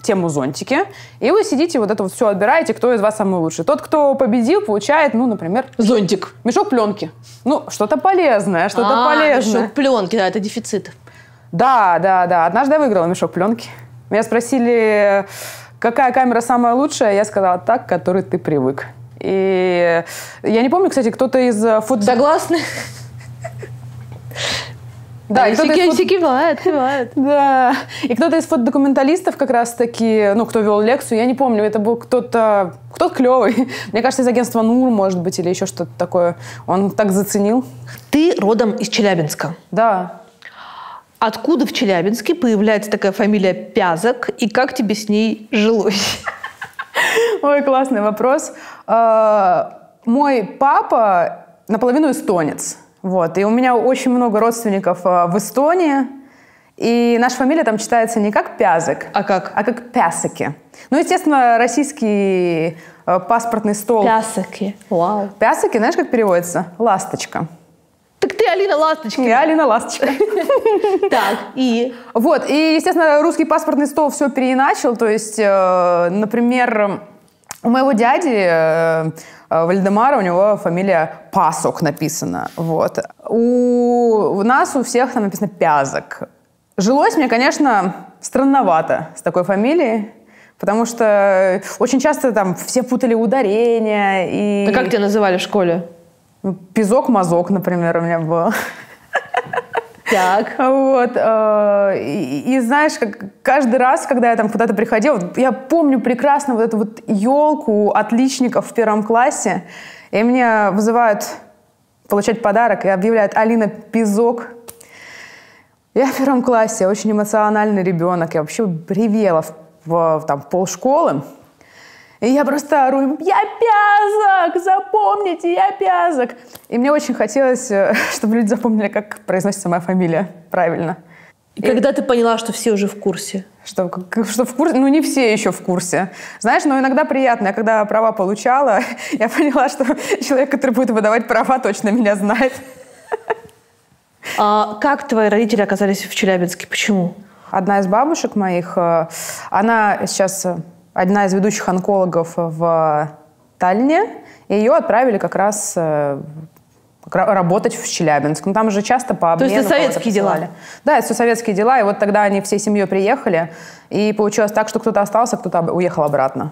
тему зонтики, и вы сидите, вот это вот все отбираете, кто из вас самый лучший. Тот, кто победил, получает, ну, например... Зонтик. Мешок пленки. Ну, что-то полезное, что-то полезное. Мешок пленки, да, это дефицит. Да. Однажды я выиграла мешок пленки. Меня спросили, какая камера самая лучшая, я сказала, та, к которой ты привык. И я не помню, кстати, кто-то из Согласны? Да, все кивают. Да. И кто-то из фотодокументалистов как раз-таки, ну, кто вел лекцию, я не помню, это был кто-то клевый. Мне кажется, из агентства НУР, может быть, или еще что-то такое. Он так заценил. Ты родом из Челябинска. Да. Откуда в Челябинске появляется такая фамилия Пязок, и как тебе с ней жилось? Ой, классный вопрос. Мой папа наполовину эстонец. Вот. И у меня очень много родственников в Эстонии. И наша фамилия там читается не как Пязок, а как Пясаки. Ну, естественно, российский паспортный стол. Пясаки. Вау. Пясаки, знаешь, как переводится? Ласточка. Так ты Алина Ласточка. Я Алина Ласточка. Так, и? Вот, и, естественно, русский паспортный стол все переиначил. То есть, например, У моего дяди Вальдемара, у него фамилия Пасок написана. Вот. У нас у всех там написано Пязок. Жилось мне, конечно, странновато с такой фамилией, потому что очень часто там все путали ударения. И... А как тебя называли в школе? Пизок-мазок, например, у меня был. Так. Вот. И знаешь, каждый раз, когда я там куда-то приходила, я помню прекрасно вот эту вот елку отличников в 1 классе, и меня вызывают получать подарок и объявляют: Алина, Пизок. Я в 1 классе, очень эмоциональный ребенок, я вообще ревела в там, полшколы. И я просто ору: я Пязок, запомните, я Пязок. И мне очень хотелось, чтобы люди запомнили, как произносится моя фамилия правильно. И когда ты поняла, что все уже в курсе? Что в курсе? Ну, не все еще в курсе. Знаешь, но иногда приятно. Я когда права получала, я поняла, что человек, который будет выдавать права, точно меня знает. А как твои родители оказались в Челябинске? Почему? Одна из бабушек моих, она сейчас... одна из ведущих онкологов в Таллине, и ее отправили как раз работать в Челябинск. Ну, там же часто по обмену... То есть это советские дела? Да, это все советские дела. И вот тогда они всей семьей приехали, и получилось так, что кто-то остался, кто-то уехал обратно.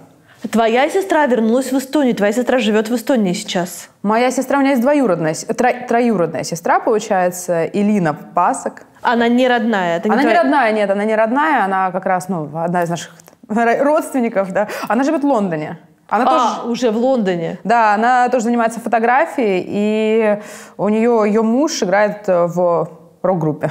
Твоя сестра вернулась в Эстонию. Твоя сестра живет в Эстонии сейчас. Моя сестра, у меня есть троюродная сестра, получается, Илина Пасок. Она не родная? Она не родная, нет, она не родная. Она как раз, одна из наших родственников, да. Она живет в Лондоне. Она тоже, уже в Лондоне. Да, она тоже занимается фотографией, и у нее ее муж играет в рок-группе.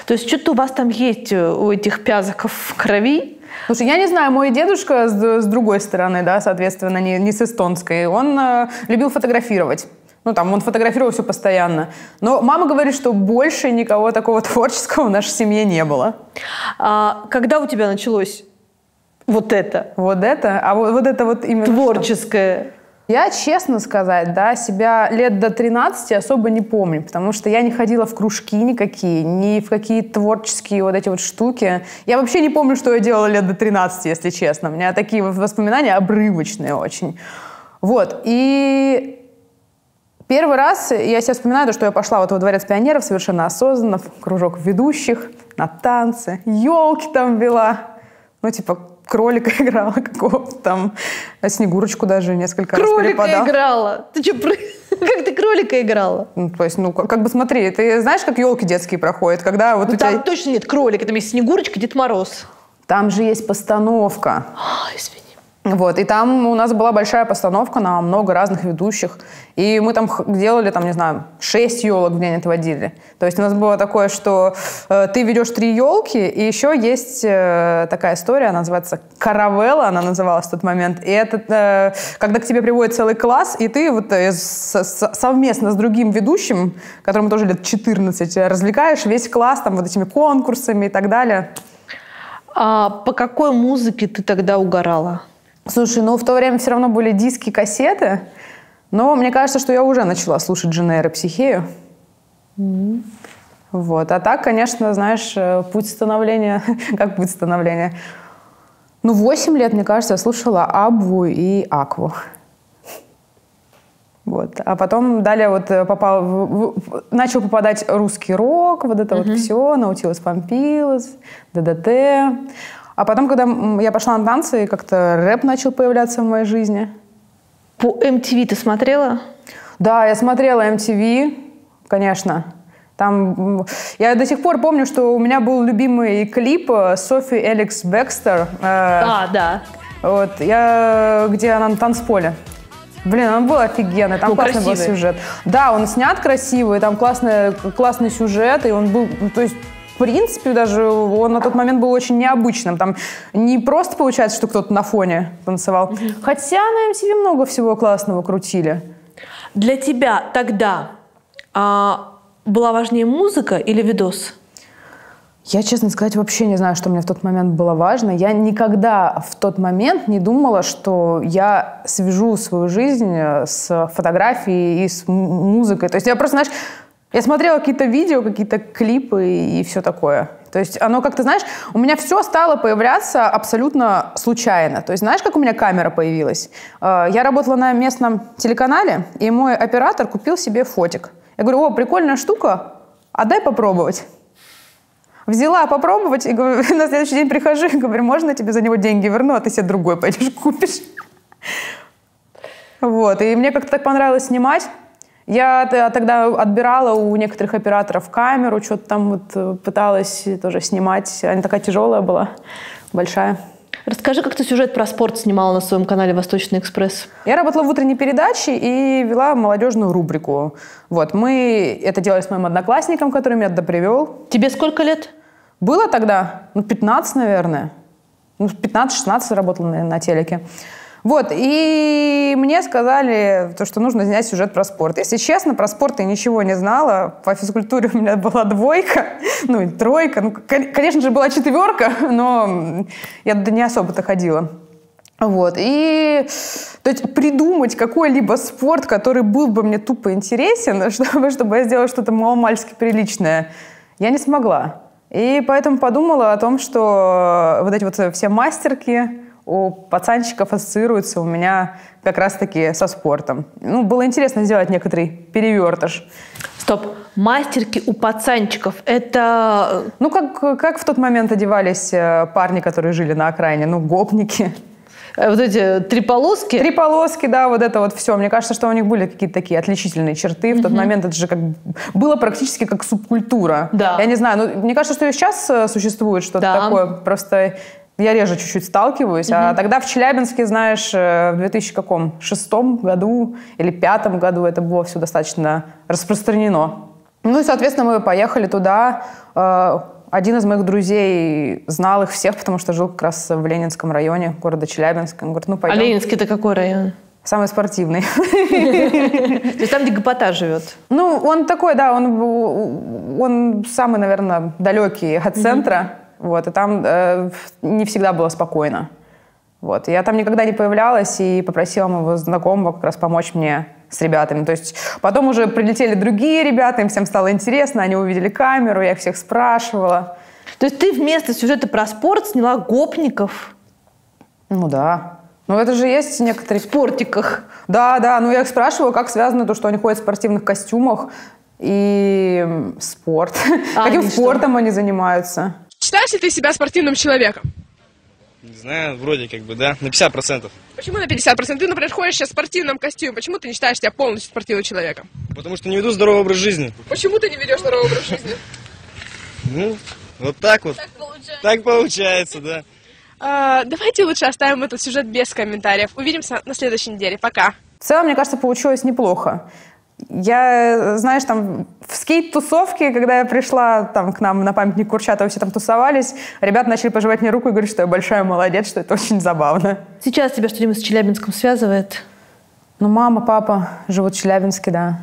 То есть что-то у вас там есть, у этих Пязоков в крови? Слушай, я не знаю, мой дедушка с другой стороны, да, соответственно, не с эстонской, он любил фотографировать. Ну, там, он фотографировал все постоянно. Но мама говорит, что больше никого такого творческого в нашей семье не было. А когда у тебя началось вот это? Вот это? А вот это вот именно творческое. Что? Я, честно сказать, да, себя лет до 13 особо не помню, потому что я не ходила в кружки никакие, ни в какие творческие вот эти вот штуки. Я вообще не помню, что я делала лет до 13, если честно. У меня такие воспоминания обрывочные очень. Вот. И первый раз я себя вспоминаю, что я пошла вот во Дворец пионеров совершенно осознанно, в кружок ведущих, на танцы, елки там вела. Ну, типа, кролика играла какого-то там, Снегурочку даже несколько раз перепадала. Кролика играла? Ты что, как ты кролика играла? Ну, то есть, как бы смотри, ты знаешь, как елки детские проходят, когда вот у тебя... Там точно нет кролика, там есть Снегурочка, Дед Мороз. Там же есть постановка. Извини. Вот, и там у нас была большая постановка на много разных ведущих. И мы там делали, там, не знаю, 6 елок в день отводили. То есть у нас было такое, что ты ведешь 3 елки, и еще есть такая история, она называется «Каравелла», она называлась в тот момент. И это когда к тебе приводит целый класс, и ты вот совместно с другим ведущим, которому тоже лет 14, развлекаешь весь класс там вот этими конкурсами и так далее. А по какой музыке ты тогда угорала? Слушай, в то время все равно были диски, кассеты, но мне кажется, что я уже начала слушать Джен Эйр и Психею. Mm-hmm. Вот. А так, конечно, знаешь, путь становления... Как путь становления? 8 лет, мне кажется, я слушала Абву и Акву. Вот. А потом далее вот начал попадать русский рок, вот это вот все, Наутилус Помпилиус, ДДТ. А потом, когда я пошла на танцы, как-то рэп начал появляться в моей жизни. По MTV ты смотрела? Да, я смотрела MTV, конечно. Там я до сих пор помню, что у меня был любимый клип Софи Эликс Бекстер. Да. Вот, где она на танцполе. Блин, он был офигенный, там классный был сюжет. Да, он снят красивый, там классный сюжет, и он был, то есть, в принципе, даже он на тот момент был очень необычным. Там не просто получается, что кто-то на фоне танцевал. Хотя на MTV много всего классного крутили. Для тебя тогда была важнее музыка или видос? Я, честно сказать, вообще не знаю, что мне в тот момент было важно. Я никогда в тот момент не думала, что я свяжу свою жизнь с фотографией и с музыкой. То есть я просто, знаешь, я смотрела какие-то видео, какие-то клипы и все такое. То есть оно как-то, знаешь, у меня все стало появляться абсолютно случайно. То есть знаешь, как у меня камера появилась? Я работала на местном телеканале, и мой оператор купил себе фотик. Я говорю, о, прикольная штука, а дай попробовать. Взяла попробовать, и говорю, на следующий день прихожу и говорю, можно я тебе за него деньги верну, а ты себе другой пойдешь купишь. Вот, и мне как-то так понравилось снимать. Я тогда отбирала у некоторых операторов камеру, что-то там вот пыталась тоже снимать. Она такая тяжелая была, большая. Расскажи, как ты сюжет про спорт снимала на своем канале «Восточный экспресс». Я работала в утренней передаче и вела молодежную рубрику. Вот, мы это делали с моим одноклассником, который меня туда привел. Тебе сколько лет? Было тогда, 15, наверное. 15-16 работала на телеке. Вот, и мне сказали, что нужно снять сюжет про спорт. Если честно, про спорт я ничего не знала. По физкультуре у меня была 2, и 3. Конечно же, была 4, но я туда не особо-то ходила. Вот, и то есть придумать какой-либо спорт, который был бы мне тупо интересен, чтобы я сделала что-то маломальски приличное, я не смогла. И поэтому подумала о том, что вот эти вот все мастерки у пацанчиков ассоциируются у меня как раз-таки со спортом. Было интересно сделать некоторый перевертыш. Стоп. Мастерки у пацанчиков. Это... Как в тот момент одевались парни, которые жили на окраине? Гопники. Вот эти 3 полоски? 3 полоски, да, вот это вот все. Мне кажется, что у них были какие-то такие отличительные черты. В тот момент это же было практически как субкультура. Да. Я не знаю, мне кажется, что и сейчас существует что-то такое. Просто... Я реже чуть-чуть сталкиваюсь, а тогда в Челябинске, знаешь, в 2006 году или 2005 году это было все достаточно распространено. И, соответственно, мы поехали туда. Один из моих друзей знал их всех, потому что жил как раз в Ленинском районе города Челябинска. Он говорит, пойдем. А Ленинский это какой район? Самый спортивный. То есть там, где гопота живет? Он такой, да, он самый, наверное, далекий от центра. Вот, и там не всегда было спокойно. Вот, я там никогда не появлялась и попросила моего знакомого как раз помочь мне с ребятами. То есть потом уже прилетели другие ребята, им всем стало интересно, они увидели камеру, я их всех спрашивала. То есть ты вместо сюжета про спорт сняла гопников? Да. Это же есть некоторые... В спортиках. Да, я их спрашивала, как связано то, что они ходят в спортивных костюмах и спорт. Каким спортом они занимаются? Считаешь ли ты себя спортивным человеком? Не знаю, вроде да, на 50%. Почему на 50%? Ты, например, ходишь сейчас в спортивном костюме. Почему ты не считаешь себя полностью спортивным человеком? Потому что не веду здоровый образ жизни. Почему ты не ведешь здоровый образ жизни? Вот так вот. Так получается, да. Давайте лучше оставим этот сюжет без комментариев. Увидимся на следующей неделе. Пока. В целом, мне кажется, получилось неплохо. Я, знаешь, там в скейт-тусовке, когда я пришла к нам на памятник Курчатова, все там тусовались, ребята начали пожимать мне руку и говорить, что я большая молодец, что это очень забавно. Сейчас тебя что-нибудь с Челябинском связывает? Мама, папа живут в Челябинске, да.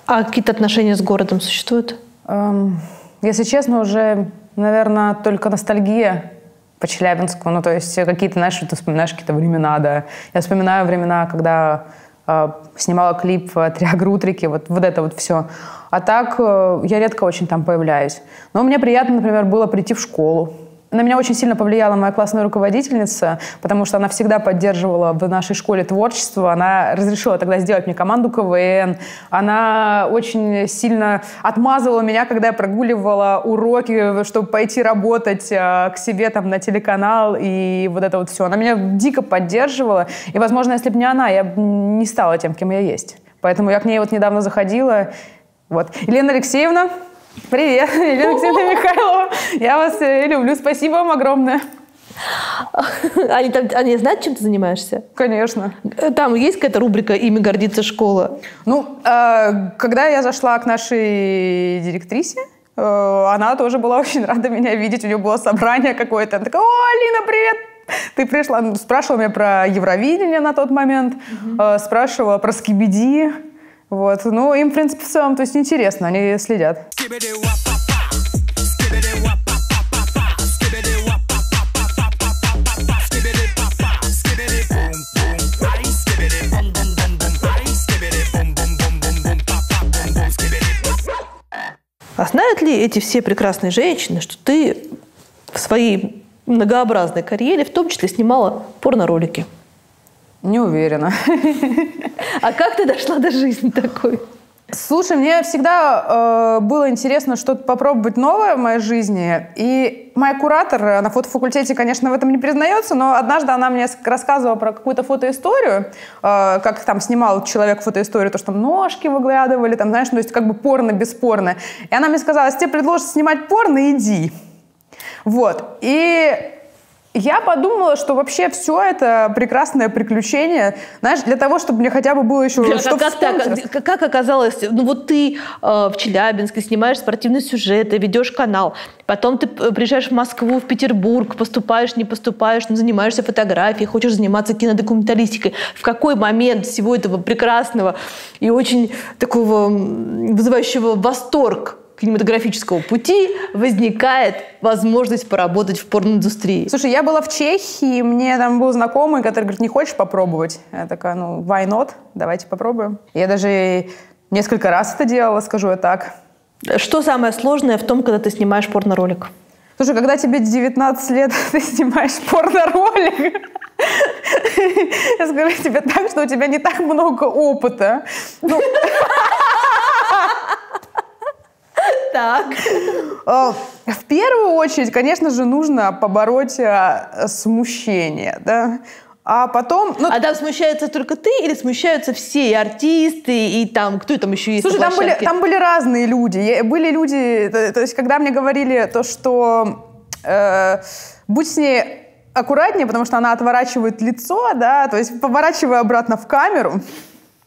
А какие-то отношения с городом существуют? Если честно, уже, наверное, только ностальгия по Челябинску. То есть какие-то, знаешь, ты вспоминаешь какие-то времена, да. Я вспоминаю времена, когда... снимала клип «Триагрутрики», вот это вот все. А так я редко очень там появляюсь. Но мне приятно, например, было прийти в школу. На меня очень сильно повлияла моя классная руководительница, потому что она всегда поддерживала в нашей школе творчество. Она разрешила тогда сделать мне команду КВН. Она очень сильно отмазывала меня, когда я прогуливала уроки, чтобы пойти работать к себе на телеканал и вот это вот все. Она меня дико поддерживала. И, возможно, если бы не она, я бы не стала тем, кем я есть. Поэтому я к ней недавно заходила. Елена Алексеевна, привет, Елена Алексеевна Михайлова. Я вас люблю, спасибо вам огромное. Они знают, чем ты занимаешься? Конечно. Там есть какая-то рубрика «Ими гордится школа»? Когда я зашла к нашей директрисе, она тоже была очень рада меня видеть. У нее было собрание какое-то. Она такая: «О, Алина, привет! Ты пришла?» Спрашивала меня про Евровидение на тот момент, спрашивала про Скибиди. Им, в принципе, в целом, то есть интересно, они следят. А знают знают ли эти все прекрасные женщины, что ты в своей многообразной карьере в том числе снимала порно-ролики? Не уверена. А как ты дошла до жизни такой? Слушай, мне всегда было интересно что-то попробовать новое в моей жизни. И моя куратор на фотофакультете, конечно, в этом не признается, но однажды она мне рассказывала про какую-то фотоисторию, как там снимал человек фотоисторию, то, что там ножки выглядывали, там, знаешь, то есть как бы порно без порно. И она мне сказала: если тебе предложат снимать порно, иди. Вот. И я подумала, что вообще все это прекрасное приключение, знаешь, для того, чтобы мне хотя бы было еще что-то вспомнить. Как оказалось, ну вот ты в Челябинске снимаешь спортивные сюжеты, ведешь канал, потом ты приезжаешь в Москву, в Петербург, поступаешь, не поступаешь, ну, занимаешься фотографией, хочешь заниматься кинодокументалистикой. В какой момент всего этого прекрасного и очень такого вызывающего восторг кинематографического пути возникает возможность поработать в порноиндустрии? Слушай, я была в Чехии, мне там был знакомый, который говорит: не хочешь попробовать? Я такая: ну, why not? Давайте попробуем. Я даже несколько раз это делала, скажу я так. Что самое сложное в том, когда ты снимаешь порно-ролик? Слушай, когда тебе 19 лет, ты снимаешь порно-ролик, я скажу тебе так, что у тебя не так много опыта. Так. В первую очередь, конечно же, нужно побороть смущение, да? А потом... А там смущается только ты или смущаются все, и артисты, и там, кто там еще есть? Слушай, там были разные люди. Были люди, то есть, когда мне говорили то, что будь с ней аккуратнее, потому что она отворачивает лицо, да, то есть поворачивай обратно в камеру.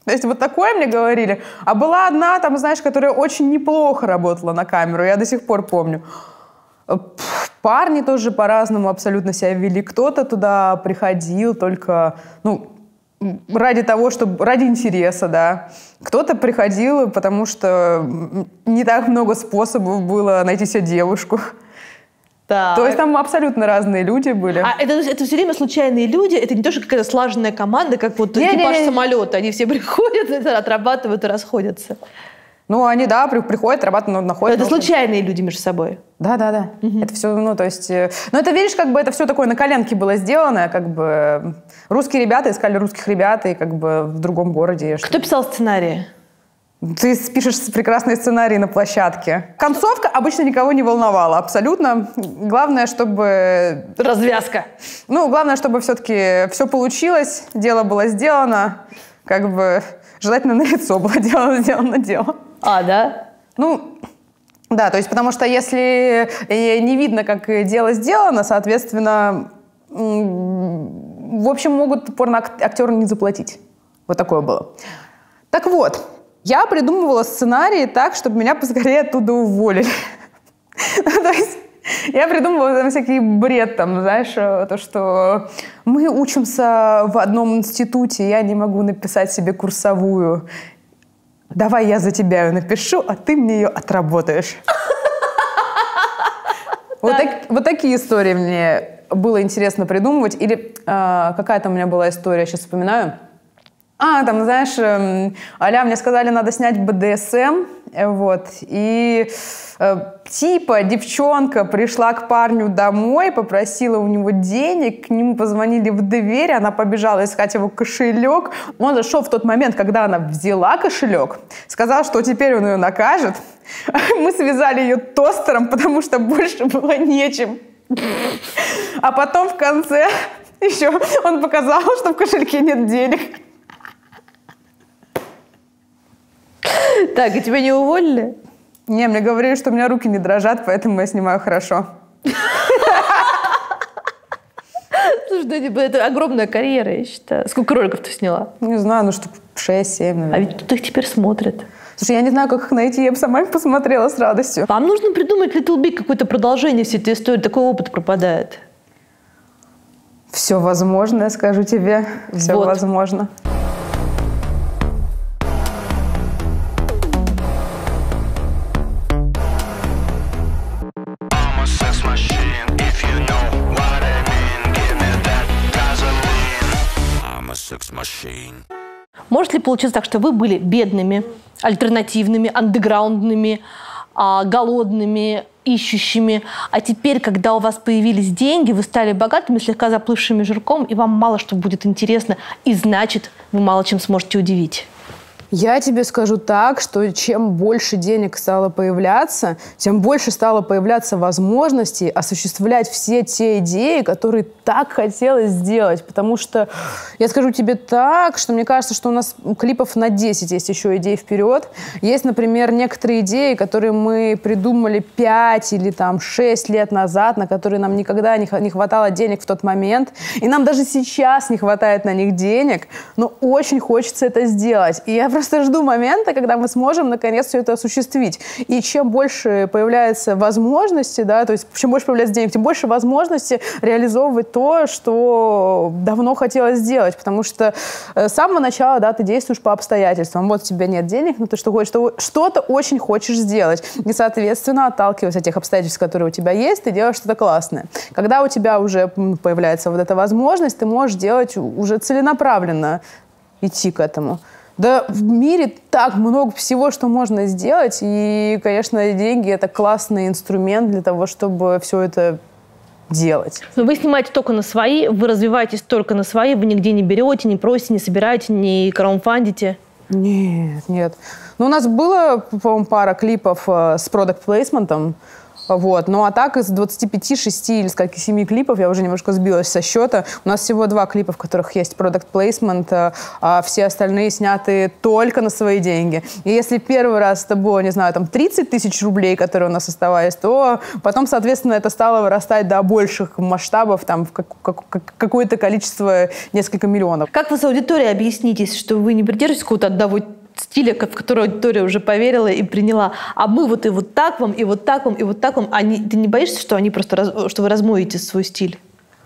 То есть вот такое мне говорили. А была одна, там, знаешь, которая очень неплохо работала на камеру, я до сих пор помню. Парни тоже по-разному абсолютно себя вели. Кто-то туда приходил только, ну, ради того, чтобы... Ради интереса, да. Кто-то приходил, потому что не так много способов было найти себе девушку. Так. То есть там абсолютно разные люди были. А это все время случайные люди? Это не то, что какая-то слаженная команда, как вот экипаж самолета. Они все приходят, отрабатывают и расходятся. Ну, они, да, приходят, отрабатывают, находят. Это случайные люди между собой? Да. Это все, ну, то есть... Ну, это, видишь, как бы это все такое на коленке было сделано, как бы... Русские ребята искали русских ребят, и как бы в другом городе. Кто писал сценарии? Ты пишешь прекрасные сценарии на площадке. Концовка обычно никого не волновала, абсолютно. Главное, чтобы... Развязка. Ну, главное, чтобы все-таки все получилось, дело было сделано, как бы желательно на лицо было сделано дело. А, да? Ну, да, то есть потому что если не видно, как дело сделано, соответственно, в общем, могут порноактеру не заплатить. Вот такое было. Так вот, я придумывала сценарии так, чтобы меня поскорее оттуда уволили. То есть я придумывала там всякий бред, там, знаешь, то, что мы учимся в одном институте, я не могу написать себе курсовую. Давай я за тебя ее напишу, а ты мне ее отработаешь. Вот такие истории мне было интересно придумывать. Или какая-то у меня была история, сейчас вспоминаю. Там, знаешь, а-ля мне сказали, надо снять БДСМ, вот, и типа девчонка пришла к парню домой, попросила у него денег, к нему позвонили в дверь, она побежала искать его кошелек, он зашел в тот момент, когда она взяла кошелек, сказал, что теперь он ее накажет, мы связали ее тостером, потому что больше было нечем, а потом в конце еще он показал, что в кошельке нет денег. Так, и тебя не уволили? Не, мне говорили, что у меня руки не дрожат, поэтому я снимаю хорошо. Слушай, это огромная карьера, я считаю. Сколько роликов ты сняла? Не знаю, штук 6-7, наверное. А ведь тут их теперь смотрят. Слушай, я не знаю, как их найти, я бы сама их посмотрела с радостью. Вам нужно придумать Little Big, какое-то продолжение всей этой истории. Такой опыт пропадает. Все возможно, я скажу тебе. Все возможно. Может ли получиться так, что вы были бедными, альтернативными, андеграундными, голодными, ищущими. А теперь, когда у вас появились деньги, вы стали богатыми, слегка заплывшими жирком, и вам мало что будет интересно, и значит, вы мало чем сможете удивить. Я тебе скажу так, что чем больше денег стало появляться, тем больше стало появляться возможностей осуществлять все те идеи, которые так хотелось сделать. Потому что я скажу тебе так, что мне кажется, что у нас клипов на 10 есть еще идей вперед. Есть, например, некоторые идеи, которые мы придумали 5 или 6 лет назад, на которые нам никогда не хватало денег в тот момент. И нам даже сейчас не хватает на них денег, но очень хочется это сделать. И я просто жду момента, когда мы сможем наконец все это осуществить. И чем больше появляется возможности, да, то есть чем больше появляется денег, тем больше возможности реализовывать то, что давно хотелось сделать. Потому что с самого начала, да, ты действуешь по обстоятельствам. Вот у тебя нет денег, но ты что-то очень хочешь сделать. И, соответственно, отталкиваясь от тех обстоятельств, которые у тебя есть, ты делаешь что-то классное. Когда у тебя уже появляется вот эта возможность, ты можешь делать уже целенаправленно, идти к этому. Да, в мире так много всего, что можно сделать. И, конечно, деньги – это классный инструмент для того, чтобы все это делать. Но вы снимаете только на свои, вы развиваетесь только на свои, вы нигде не берете, не просите, не собираете, не краудфандите? Нет. Ну, у нас было, по-моему, пара клипов с продакт-плейсментом. Вот. Ну, а так из 25, 6 или скольки 7 клипов, я уже немножко сбилась со счета. У нас всего 2 клипа, в которых есть продакт плейсмент, а все остальные сняты только на свои деньги. И если первый раз это было, не знаю, 30 тысяч рублей, которые у нас оставались, то потом, соответственно, это стало вырастать до больших масштабов, в какое-то количество, несколько миллионов. Как вы с аудиторией объяснитесь, что вы не придерживаетесь какого-то одного стиля, в который аудитория уже поверила и приняла, а мы вот и вот так вам, и вот так вам, и вот так вам. Ты не боишься, что они просто что вы размоете свой стиль?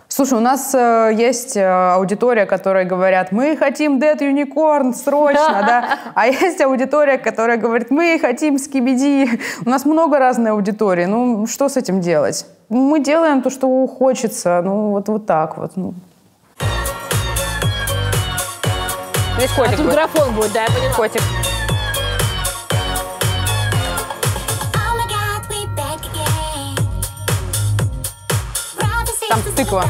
Слушай, у нас есть аудитория, которая говорят, мы хотим Dead Unicorn срочно, да, а есть аудитория, которая говорит, мы хотим скибиди. У нас много разной аудитории. Ну, что с этим делать? Мы делаем то, что хочется. Ну, вот так вот. Здесь котик тут будет. графон будет, да, я поняла. Котик. Там тыква.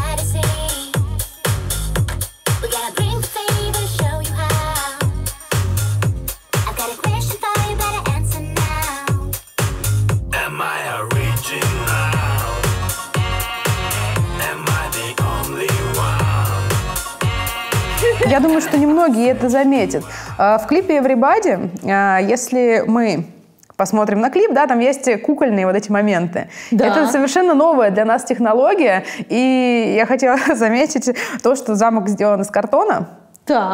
Я думаю, что немногие это заметят. В клипе Everybody, если мы посмотрим на клип, да, там есть кукольные вот эти моменты. Да. Это совершенно новая для нас технология. И я хотела заметить то, что замок сделан из картона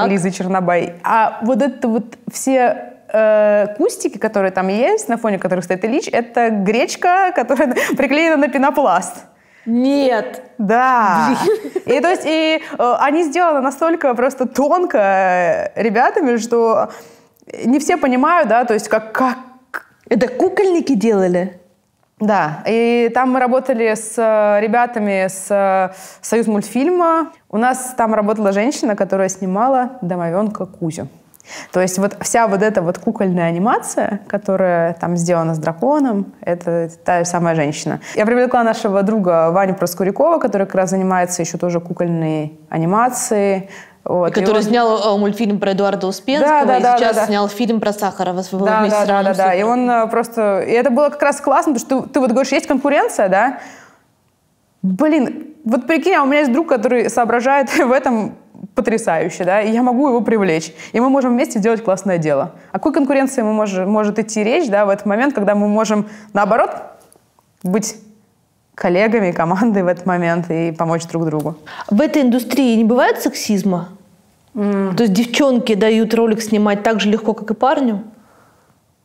Лизы Чернобай. А вот это вот все кустики, которые там есть, на фоне которых стоит Ильич, это гречка, которая приклеена на пенопласт. Нет. Да. И то есть они сделаны настолько просто тонко ребятами, что не все понимают, да, то есть как... Это кукольники делали? Да. И там мы работали с ребятами с Союзмультфильма. У нас там работала женщина, которая снимала домовенка Кузю. То есть вот вся вот эта вот кукольная анимация, которая там сделана с драконом, это та самая женщина. Я привлекла нашего друга Ваню Проскурякова, который как раз занимается еще тоже кукольной анимацией. Вот. Который снял мультфильм про Эдуарда Успенского, и сейчас снял фильм про Сахарова. Да. И он просто... И это было как раз классно, потому что ты вот говоришь, есть конкуренция, да? Блин, вот прикинь, а у меня есть друг, который соображает в этом потрясающе, да, и я могу его привлечь. И мы можем вместе сделать классное дело. О какой конкуренции может идти речь, да, в этот момент, когда мы можем, наоборот, быть коллегами, командой в этот момент и помочь друг другу. В этой индустрии не бывает сексизма? То есть девчонки дают ролик снимать так же легко, как и парню?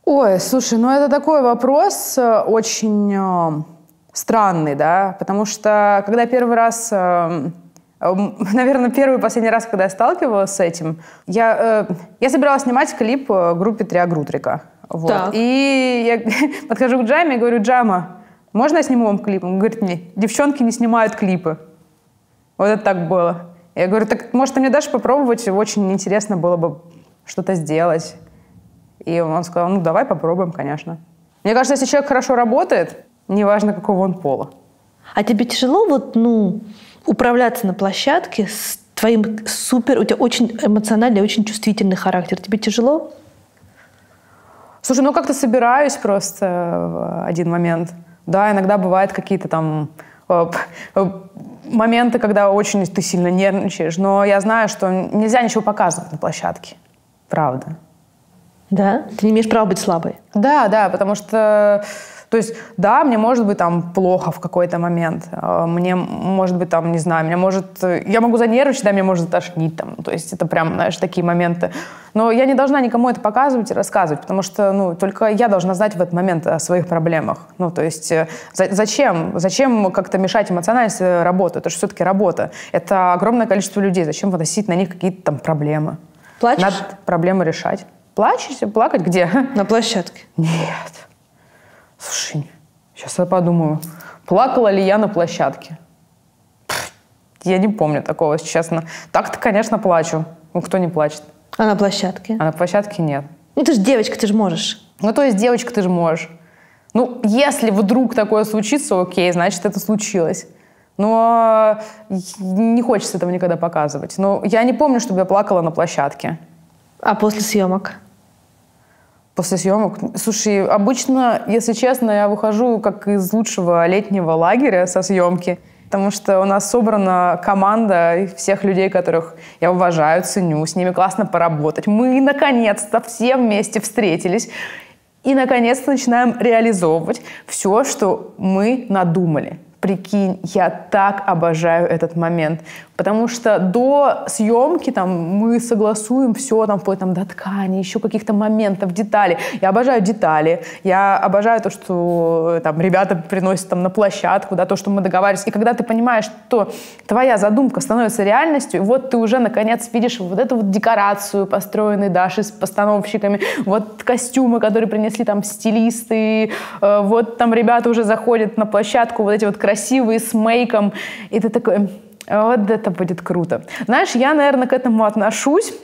Ой, слушай, ну это такой вопрос очень странный, да, потому что когда первый раз... Наверное, первый и последний раз, когда я сталкивалась с этим, я собиралась снимать клип группе Триагрутрика. Вот. И я подхожу к Джаме и говорю, Джама, можно я сниму вам клип? Он говорит мне, девчонки не снимают клипы. Вот это так было. Я говорю, так может ты мне дашь попробовать? Очень интересно было бы что-то сделать. И он сказал, ну давай попробуем, конечно. Мне кажется, если человек хорошо работает, неважно, какого он пола. А тебе тяжело управляться на площадке с твоим супер... У тебя очень эмоциональный, очень чувствительный характер. Тебе тяжело? Слушай, как-то собираюсь просто в один момент. Да, иногда бывают какие-то там моменты, когда очень ты сильно нервничаешь, но я знаю, что нельзя ничего показывать на площадке. Правда. Да? Ты не имеешь права быть слабой? Да, потому что... То есть, да, мне может быть там плохо в какой-то момент. Мне может быть там, не знаю, я могу занервничать, да, меня может затошнить там. То есть это прям, знаешь, такие моменты. Но я не должна никому это показывать и рассказывать, потому что, только я должна знать в этот момент о своих проблемах. То есть зачем? Зачем как-то мешать эмоциональность работы? Это же все-таки работа. Это огромное количество людей. Зачем выносить на них какие-то там проблемы? Плачешь? Надо проблемы решать. Плакать где? На площадке. Нет. Слушай, сейчас я подумаю, плакала ли я на площадке? Я не помню такого, если честно. Так-то, конечно, плачу. Кто не плачет? А на площадке? А на площадке нет. Ты же девочка, ты же можешь. То есть девочка, ты же можешь. Если вдруг такое случится, окей, значит, это случилось. Но не хочется этого никогда показывать. Я не помню, чтобы я плакала на площадке. А после съемок? После съемок? Слушай, обычно, если честно, я выхожу как из лучшего летнего лагеря со съемки, потому что у нас собрана команда всех людей, которых я уважаю, ценю, с ними классно поработать. Мы, наконец-то, все вместе встретились и, наконец-то, начинаем реализовывать все, что мы надумали. Прикинь, я так обожаю этот момент, потому что до съемки мы согласуем все, вплоть до ткани, еще каких-то моментов, деталей. Я обожаю детали, я обожаю то, что ребята приносят на площадку, то, что мы договаривались. И когда ты понимаешь, что твоя задумка становится реальностью, и ты уже наконец видишь эту декорацию, построенную Дашей с постановщиками, костюмы, которые принесли стилисты, ребята уже заходят на площадку, эти красивые с мейком, и ты такой, это будет круто. Знаешь, я, наверное, к этому отношусь,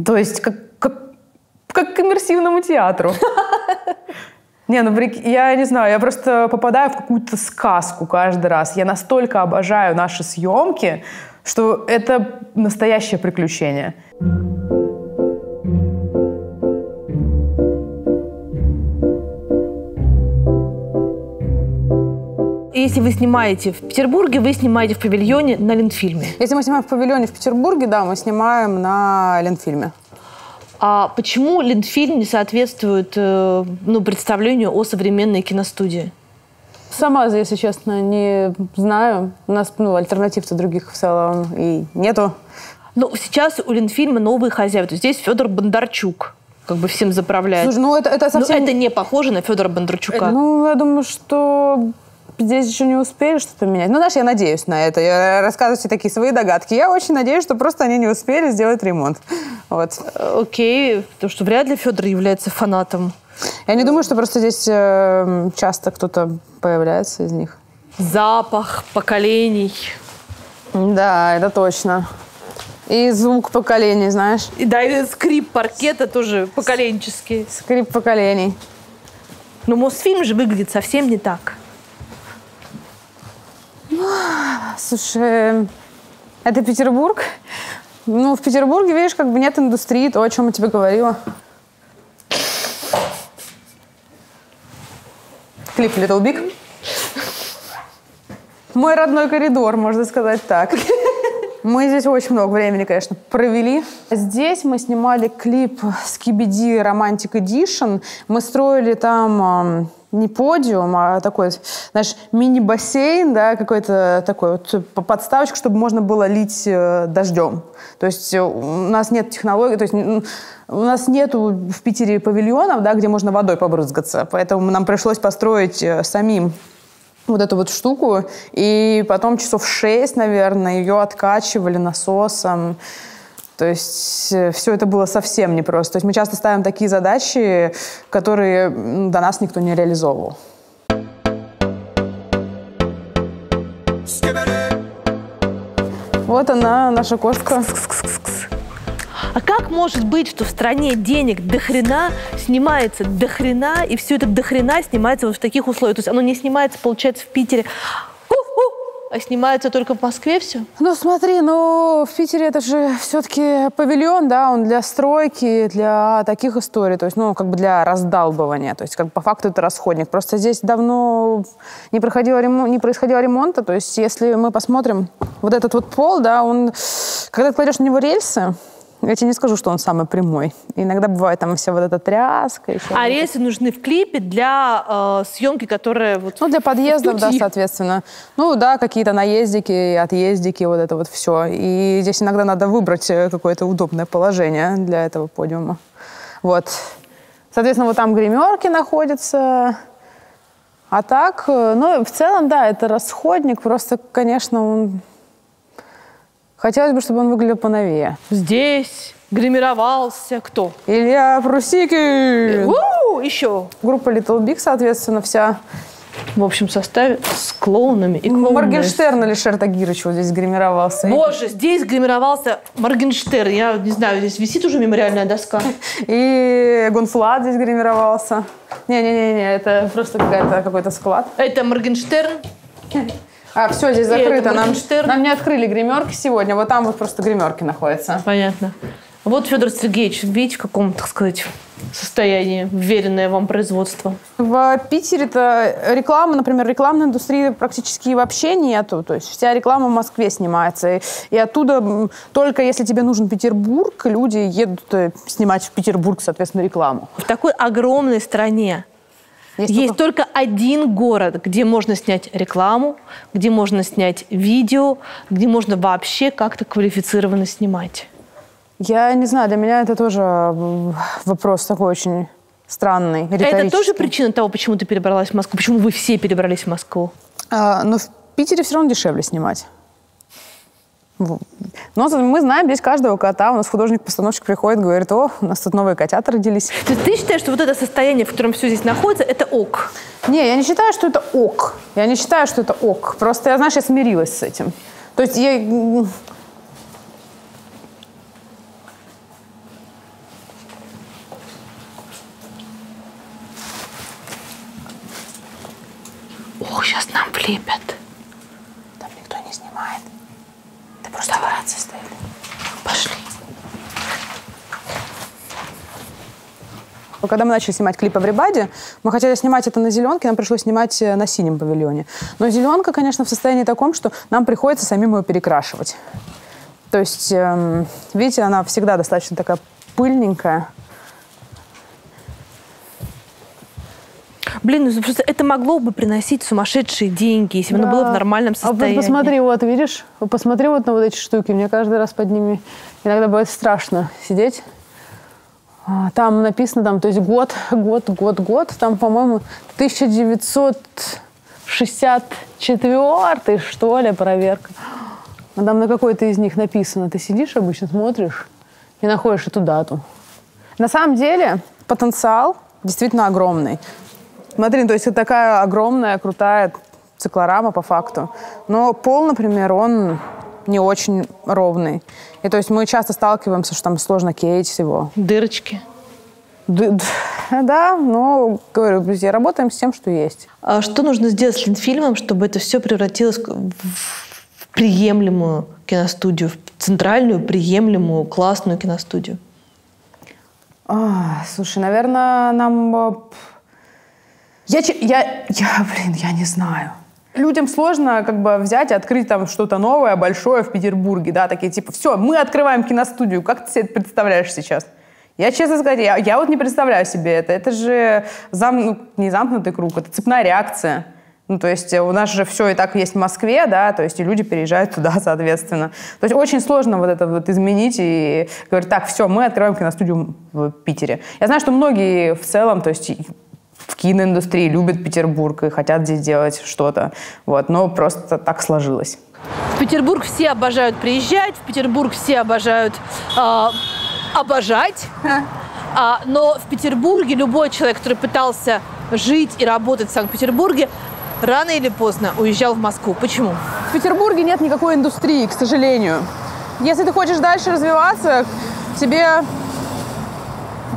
то есть как к иммерсивному театру. Я не знаю, я просто попадаю в какую-то сказку каждый раз. Я настолько обожаю наши съемки, что это настоящее приключение. Если вы снимаете в Петербурге, вы снимаете в павильоне на Ленфильме. Если мы снимаем в павильоне в Петербурге, да, мы снимаем на Ленфильме. А почему Ленфильм не соответствует представлению о современной киностудии? Сама, если честно, не знаю. У нас альтернатив-то других в целом и нету. Сейчас у Ленфильма новые хозяева. То есть здесь Федор Бондарчук всем заправляет. Слушай, это совсем... это не похоже на Федора Бондарчука. Я думаю, что... Здесь еще не успели что-то менять. Знаешь, я надеюсь на это. Я рассказываю все такие свои догадки. Я очень надеюсь, что просто они не успели сделать ремонт. Окей, потому что вряд ли Федор является фанатом. Я не думаю, что просто здесь часто кто-то появляется из них. Запах поколений. Да, это точно. И звук поколений, знаешь. И скрип паркета тоже поколенческий. Скрип поколений. Но Мосфильм же выглядит совсем не так. Слушай, это Петербург. В Петербурге, видишь, нет индустрии, то, о чем я тебе говорила. Клип Little Big. Мой родной коридор, можно сказать так. Мы здесь очень много времени, конечно, провели. Здесь мы снимали клип Skibidi Romantic Edition. Мы строили там не подиум, а такой, знаешь, мини-бассейн, да, какой-то такой подставочка, чтобы можно было лить дождем. То есть у нас нет технологий, то есть у нас нету в Питере павильонов, да, где можно водой побрызгаться. Поэтому нам пришлось построить самим эту штуку, и потом часов 6, наверное, ее откачивали насосом. То есть все это было совсем непросто. То есть мы часто ставим такие задачи, которые до нас никто не реализовывал. Вот она, наша кошка. А как может быть, что в стране денег дохрена, снимается дохрена, и все это дохрена снимается вот в таких условиях? То есть оно не снимается, получается, в Питере, а снимается только в Москве все? Ну, смотри, в Питере это же все-таки павильон, да, он для стройки, для таких историй, то есть, как бы для раздалбывания, то есть, как бы по факту это расходник. Просто здесь давно не происходило ремонта, то есть, если мы посмотрим, вот этот вот пол, да, когда ты кладешь на него рельсы, я тебе не скажу, что он самый прямой. Иногда бывает там вся вот эта тряска. А рельсы нужны в клипе для съемки, которые... для подъездов, да, соответственно. Какие-то наездики, отъездики, вот это вот все. И здесь иногда надо выбрать какое-то удобное положение для этого подиума. Вот. Соответственно, вот там гримерки находятся. А так, в целом, да, это расходник. Просто, конечно, хотелось бы, чтобы он выглядел поновее. Здесь гримировался кто? Илья Прусикин! Еще. Группа Little Big, соответственно, вся. В общем составе с клоунами и клоунами. Моргенштерн Алишер Тагирович вот здесь гримировался. Боже, здесь гримировался Моргенштерн. Я не знаю, здесь висит уже мемориальная доска. И Гунфлад здесь гримировался. Не, это просто какой-то склад. Это Моргенштерн. Все, здесь закрыто. Нам не открыли гримерки сегодня. Вот там вот просто гримерки находятся. Понятно. Вот Федор Сергеевич, видите, в каком, так сказать, состоянии вверенное вам производство? В Питере-то реклама, например, рекламной индустрии практически вообще нету. То есть вся реклама в Москве снимается. И оттуда только если тебе нужен Петербург, люди едут снимать в Петербург, соответственно, рекламу. В такой огромной стране есть только один город, где можно снять рекламу, где можно снять видео, где можно вообще как-то квалифицированно снимать. Я не знаю, для меня это тоже вопрос такой очень странный, риторический. Это тоже причина того, почему ты перебралась в Москву? Почему вы все перебрались в Москву? Но в Питере все равно дешевле снимать. Но мы знаем здесь каждого кота. У нас художник-постановщик приходит, говорит: о, у нас тут новые котята родились. То есть ты считаешь, что вот это состояние, в котором все здесь находится, это ок? Не, я не считаю, что это ок. Я не считаю, что это ок. Просто я смирилась с этим. То есть я... Ох, сейчас нам влепят. Там никто не снимает. Ты просто в рации стоит. Пошли. Когда мы начали снимать клип «Everybody», мы хотели снимать это на зеленке, нам пришлось снимать на синем павильоне. Но зеленка, конечно, в состоянии таком, что нам приходится самим ее перекрашивать. То есть, видите, она всегда достаточно такая пыльненькая. Блин, ну просто это могло бы приносить сумасшедшие деньги, если бы оно было в нормальном состоянии. А посмотри, вот, видишь? Посмотри вот на вот эти штуки. Мне каждый раз под ними иногда бывает страшно сидеть. Там написано, там, то есть год. Там, по-моему, 1964, что ли, проверка. А там на какой-то из них написано. Ты сидишь обычно, смотришь и находишь эту дату. На самом деле потенциал действительно огромный. Смотри, то есть это такая огромная, крутая циклорама по факту. Но пол, например, он не очень ровный. И то есть мы часто сталкиваемся, что там сложно клеить всего. Дырочки. Да, но, говорю, друзья, работаем с тем, что есть. А что нужно сделать с Ленфильмом, чтобы это все превратилось в приемлемую киностудию, в центральную, приемлемую, классную киностудию? Слушай, наверное, нам... Я не знаю. Людям сложно как бы взять и открыть там что-то новое, большое в Петербурге, да, такие типа, все, мы открываем киностудию. Как ты себе это представляешь сейчас? Я, честно сказать, я вот не представляю себе это. Это же не замкнутый круг, это цепная реакция. Ну, то есть у нас же все и так есть в Москве, да, то есть и люди переезжают туда, соответственно. То есть очень сложно вот это вот изменить и говорить, так, все, мы открываем киностудию в Питере. Я знаю, что многие в целом, то есть в киноиндустрии любят Петербург и хотят здесь делать что-то, вот, но просто так сложилось. В Петербург все обожают приезжать, в Петербург все обожают обожать, но в Петербурге любой человек, который пытался жить и работать в Санкт-Петербурге, рано или поздно уезжал в Москву. Почему? В Петербурге нет никакой индустрии, к сожалению. Если ты хочешь дальше развиваться, тебе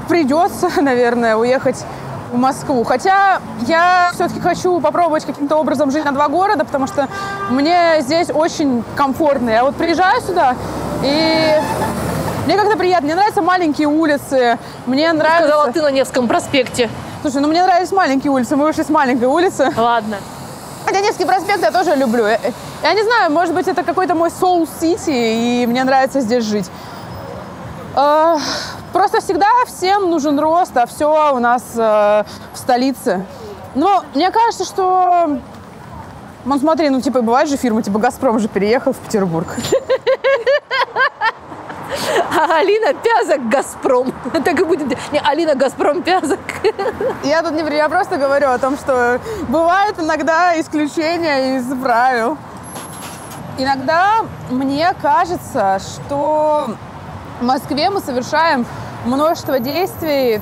придется, наверное, уехать в Москву. Хотя я все-таки хочу попробовать каким-то образом жить на 2 города, потому что мне здесь очень комфортно. Я вот приезжаю сюда, и мне как-то приятно. Мне нравятся маленькие улицы. Мне нравится... Сказала ты на Невском проспекте. Слушай, ну мне нравятся маленькие улицы. Мы вышли с маленькой улицы. Ладно. Хотя Невский проспект я тоже люблю. Я не знаю, может быть, это какой-то мой соул-сити, и мне нравится здесь жить. Просто всегда всем нужен рост, а все у нас в столице. Но мне кажется, что... Ну, смотри, ну, типа, бывают же фирмы, типа, «Газпром» же переехал в Петербург. А Алина Пязок «Газпром». Так и будет. Не, Алина «Газпром» Пязок. Я тут не... Я просто говорю о том, что бывают иногда исключения из правил. Иногда мне кажется, что в Москве мы совершаем множество действий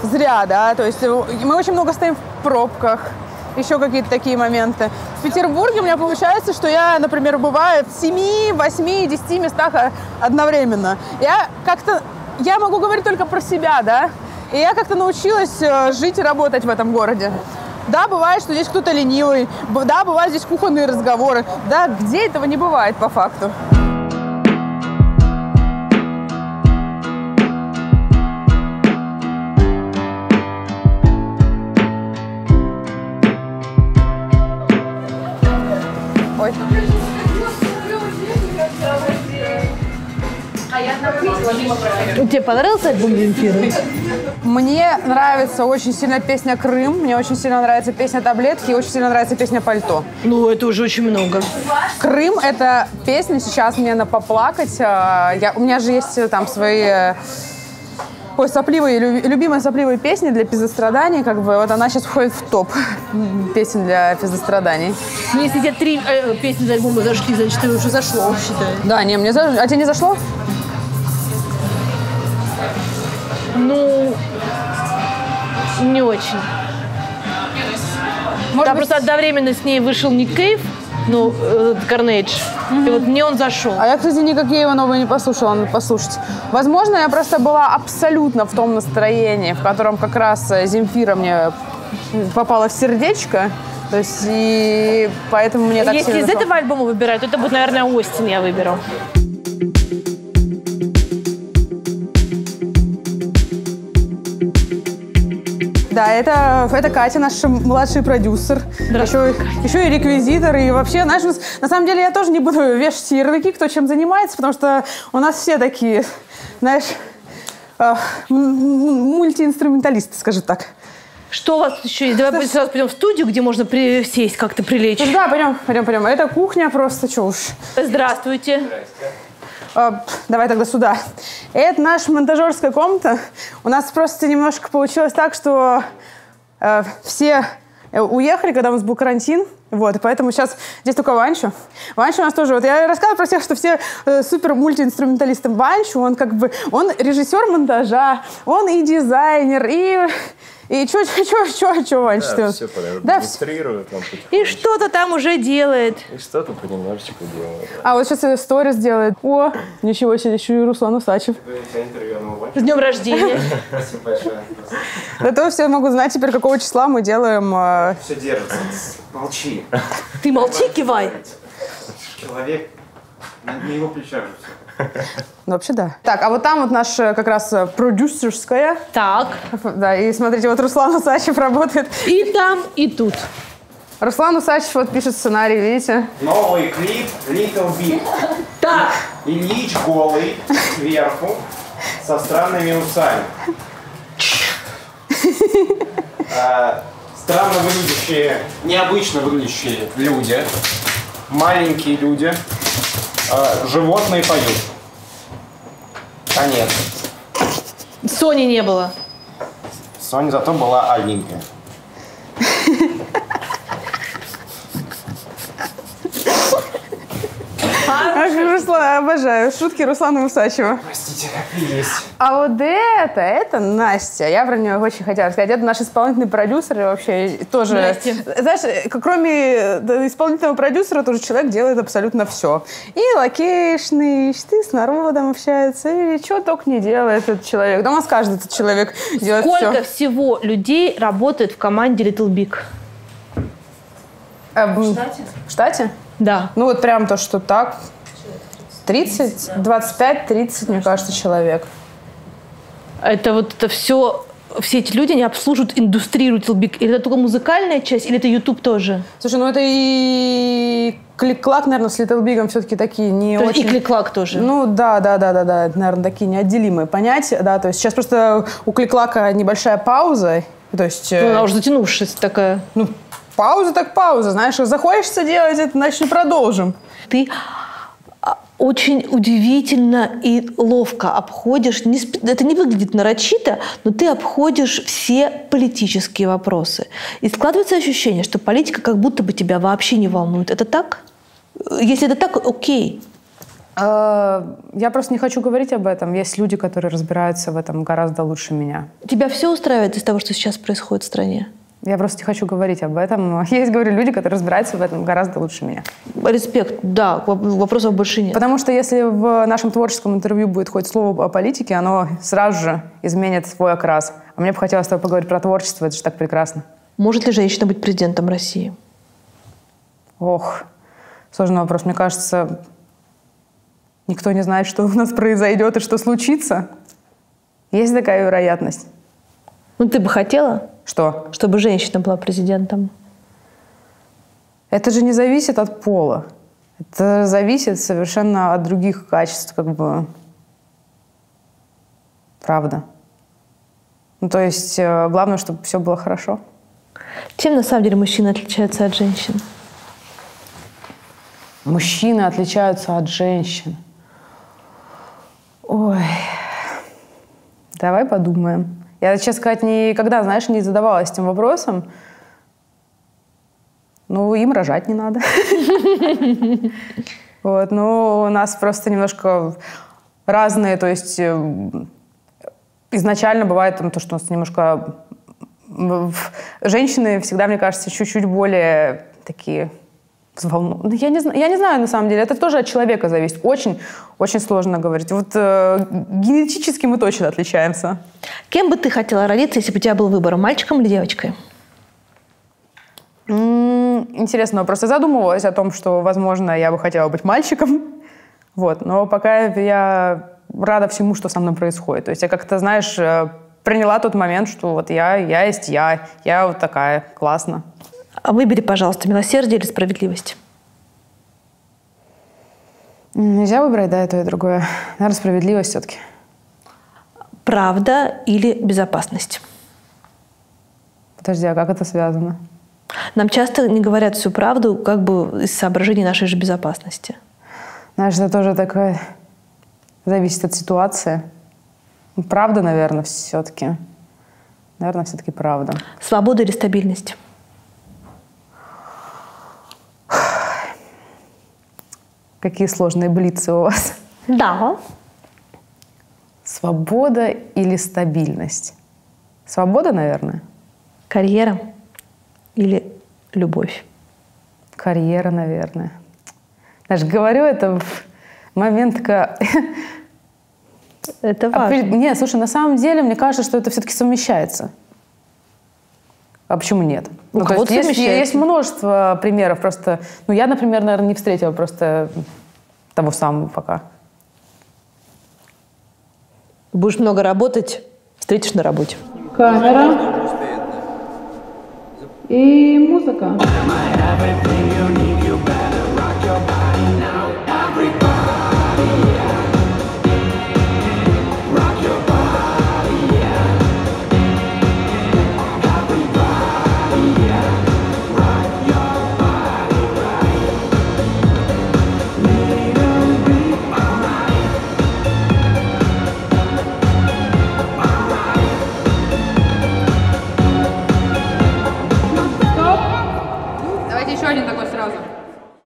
зря, да, то есть мы очень много стоим в пробках, еще какие-то такие моменты. В Петербурге у меня получается, что я, например, бываю в 7, 8, 10 местах одновременно. Я могу говорить только про себя, да, и я как-то научилась жить и работать в этом городе. Да, бывает, что здесь кто-то ленивый, да, бывают здесь кухонные разговоры, да, где этого не бывает по факту. Ой. Тебе понравился альбом Земфиры? Мне нравится очень сильно песня «Крым», мне очень сильно нравится песня «Таблетки» и очень сильно нравится песня «Пальто». Ну, это уже очень много. «Крым» — это песня, сейчас мне на поплакать. У меня же есть там свои... любимые сопливые песни для пиздостраданий, как бы, вот она сейчас входит в топ песен для пиздостраданий. Ну, если тебе 3 песни за альбома зашли, значит, ты уже зашло, считай. Да, не, мне зашло. А тебе не зашло? Ну, не очень. Да, просто одновременно с ней вышел Ник Кейв, ну, Carnage. И вот мне он зашел. А я, кстати, никак его нового не послушала, надо послушать. Возможно, я просто была абсолютно в том настроении, в котором как раз Земфира мне попала в сердечко. То есть, и поэтому мне так Если из этого альбома выбирать, то это будет, наверное, Остин я выберу. Да, это Катя, наш младший продюсер. Еще и реквизитор. И вообще, знаешь, на самом деле я тоже не буду вешать ярлыки, кто чем занимается, потому что у нас все такие, знаешь, мультиинструменталисты, скажем так. Что у вас тут еще есть? Давай сразу пойдем в студию, где можно присесть, как-то прилечь. Да, пойдем. Это кухня просто, что уж. Здравствуйте. Давай тогда сюда. Это наша монтажерская комната. У нас просто немножко получилось так, что все уехали, когда у нас был карантин. Вот, и поэтому сейчас здесь только Ванчо. Ванчо у нас тоже... Вот я рассказывала про всех, что все супер мультиинструменталисты. Ванчо, он как бы... Он режиссер монтажа, он и дизайнер, и что, Ванчо? Да, все понятно. Администрирует. И что-то там уже делает. И что-то понемножечку делает. А вот сейчас сторис делает. О, ничего себе, еще и Руслан Усачев. С днем рождения. Спасибо большое. Зато все могут знать теперь, какого числа мы делаем... Все держится. Молчи. Ты молчи, кивай. Человек на его плечах же все. Ну, вообще, да. Так, а вот там вот наша как раз продюсерская. Так. Да, и смотрите, вот Руслан Усачев работает. И там, и тут. Руслан Усачев вот пишет сценарий, видите? Новый клип Little Big. Так. Ильич голый сверху со странными усами. Странно выглядящие, необычно выглядящие люди. Маленькие люди. Животные поют. Конец. Сони не было. Соня зато была одненькая. обожаю. Шутки Руслана Усачева. Простите, как и есть. А вот это Настя. Я про нее очень хотела рассказать. Это наш исполнительный продюсер и вообще тоже... Здрасте. Знаешь, кроме исполнительного продюсера, тоже человек делает абсолютно все. И локейшны, и ты с народом общается, и что только не делает этот человек. Да у нас каждый этот человек делает все. Сколько всего людей работает в команде Little Big? В штате? Да. Ну вот прям то, что так. 30, 25-30, мне кажется, человек. Это вот это все эти люди, они обслуживают индустрию Little Big? Или это только музыкальная часть, или это YouTube тоже? Слушай, ну это и Клик-клак, наверное, с Little Big'ом все-таки такие не то очень... И Клик-клак тоже? Ну да, наверное, такие неотделимые понятия, да, то есть сейчас просто у Клик-клака небольшая пауза, то есть... Ну, она уже затянувшаяся такая. Ну, пауза так пауза, знаешь, захочется делать это, значит, продолжим. Ты очень удивительно и ловко обходишь, это не выглядит нарочито, но ты обходишь все политические вопросы. И складывается ощущение, что политика как будто бы тебя вообще не волнует. Это так? Если это так, окей. Я просто не хочу говорить об этом. Есть люди, которые разбираются в этом гораздо лучше меня. Тебя все устраивает из того, что сейчас происходит в стране? Я просто не хочу говорить об этом. Есть, говорю, люди, которые разбираются в этом гораздо лучше меня. Респект, да, вопросов больше нет. Потому что если в нашем творческом интервью будет хоть слово о политике, оно сразу же изменит свой окрас. А мне бы хотелось с тобой поговорить про творчество, это же так прекрасно. Может ли женщина быть президентом России? Ох, сложный вопрос. Мне кажется, никто не знает, что у нас произойдет и что случится. Есть такая вероятность. Ну, ты бы хотела? Что? Чтобы женщина была президентом. Это же не зависит от пола. Это зависит совершенно от других качеств, как бы. Правда. Ну, то есть, главное, чтобы все было хорошо. Чем на самом деле мужчины отличаются от женщин? Мужчины отличаются от женщин. Ой. Давай подумаем. Я, честно сказать, никогда, знаешь, не задавалась этим вопросом. Ну, им рожать не надо. Вот, ну, у нас просто немножко разные, то есть изначально бывает то, что у нас немножко... Женщины всегда, мне кажется, чуть-чуть более такие... Я не знаю, на самом деле. Это тоже от человека зависит. Очень, очень сложно говорить. Вот генетически мы точно отличаемся. Кем бы ты хотела родиться, если бы у тебя был выбор, мальчиком или девочкой? Интересный вопрос. Я задумывалась о том, что, возможно, я бы хотела быть мальчиком. Вот. Но пока я рада всему, что со мной происходит. То есть я как-то, знаешь, приняла тот момент, что вот я есть я вот такая, классно. А выбери, пожалуйста, милосердие или справедливость. Нельзя выбрать, да, и то, и другое. Наверное, справедливость все-таки. Правда или безопасность? Подожди, а как это связано? Нам часто не говорят всю правду, как бы из соображений нашей же безопасности. Знаешь, это тоже такое... Зависит от ситуации. Правда, наверное, все-таки. Наверное, все-таки правда. Свобода или стабильность? Какие сложные блицы у вас. Да. Свобода или стабильность? Свобода, наверное. Карьера или любовь? Карьера, наверное. Знаешь, говорю это в момент, когда... Это важно. Нет, слушай, на самом деле, мне кажется, что это все-таки совмещается. А почему нет? Ну, то есть множество примеров. Просто, ну, я, например, наверное, не встретила просто того самого пока. Будешь много работать, встретишь на работе. Камера. И музыка.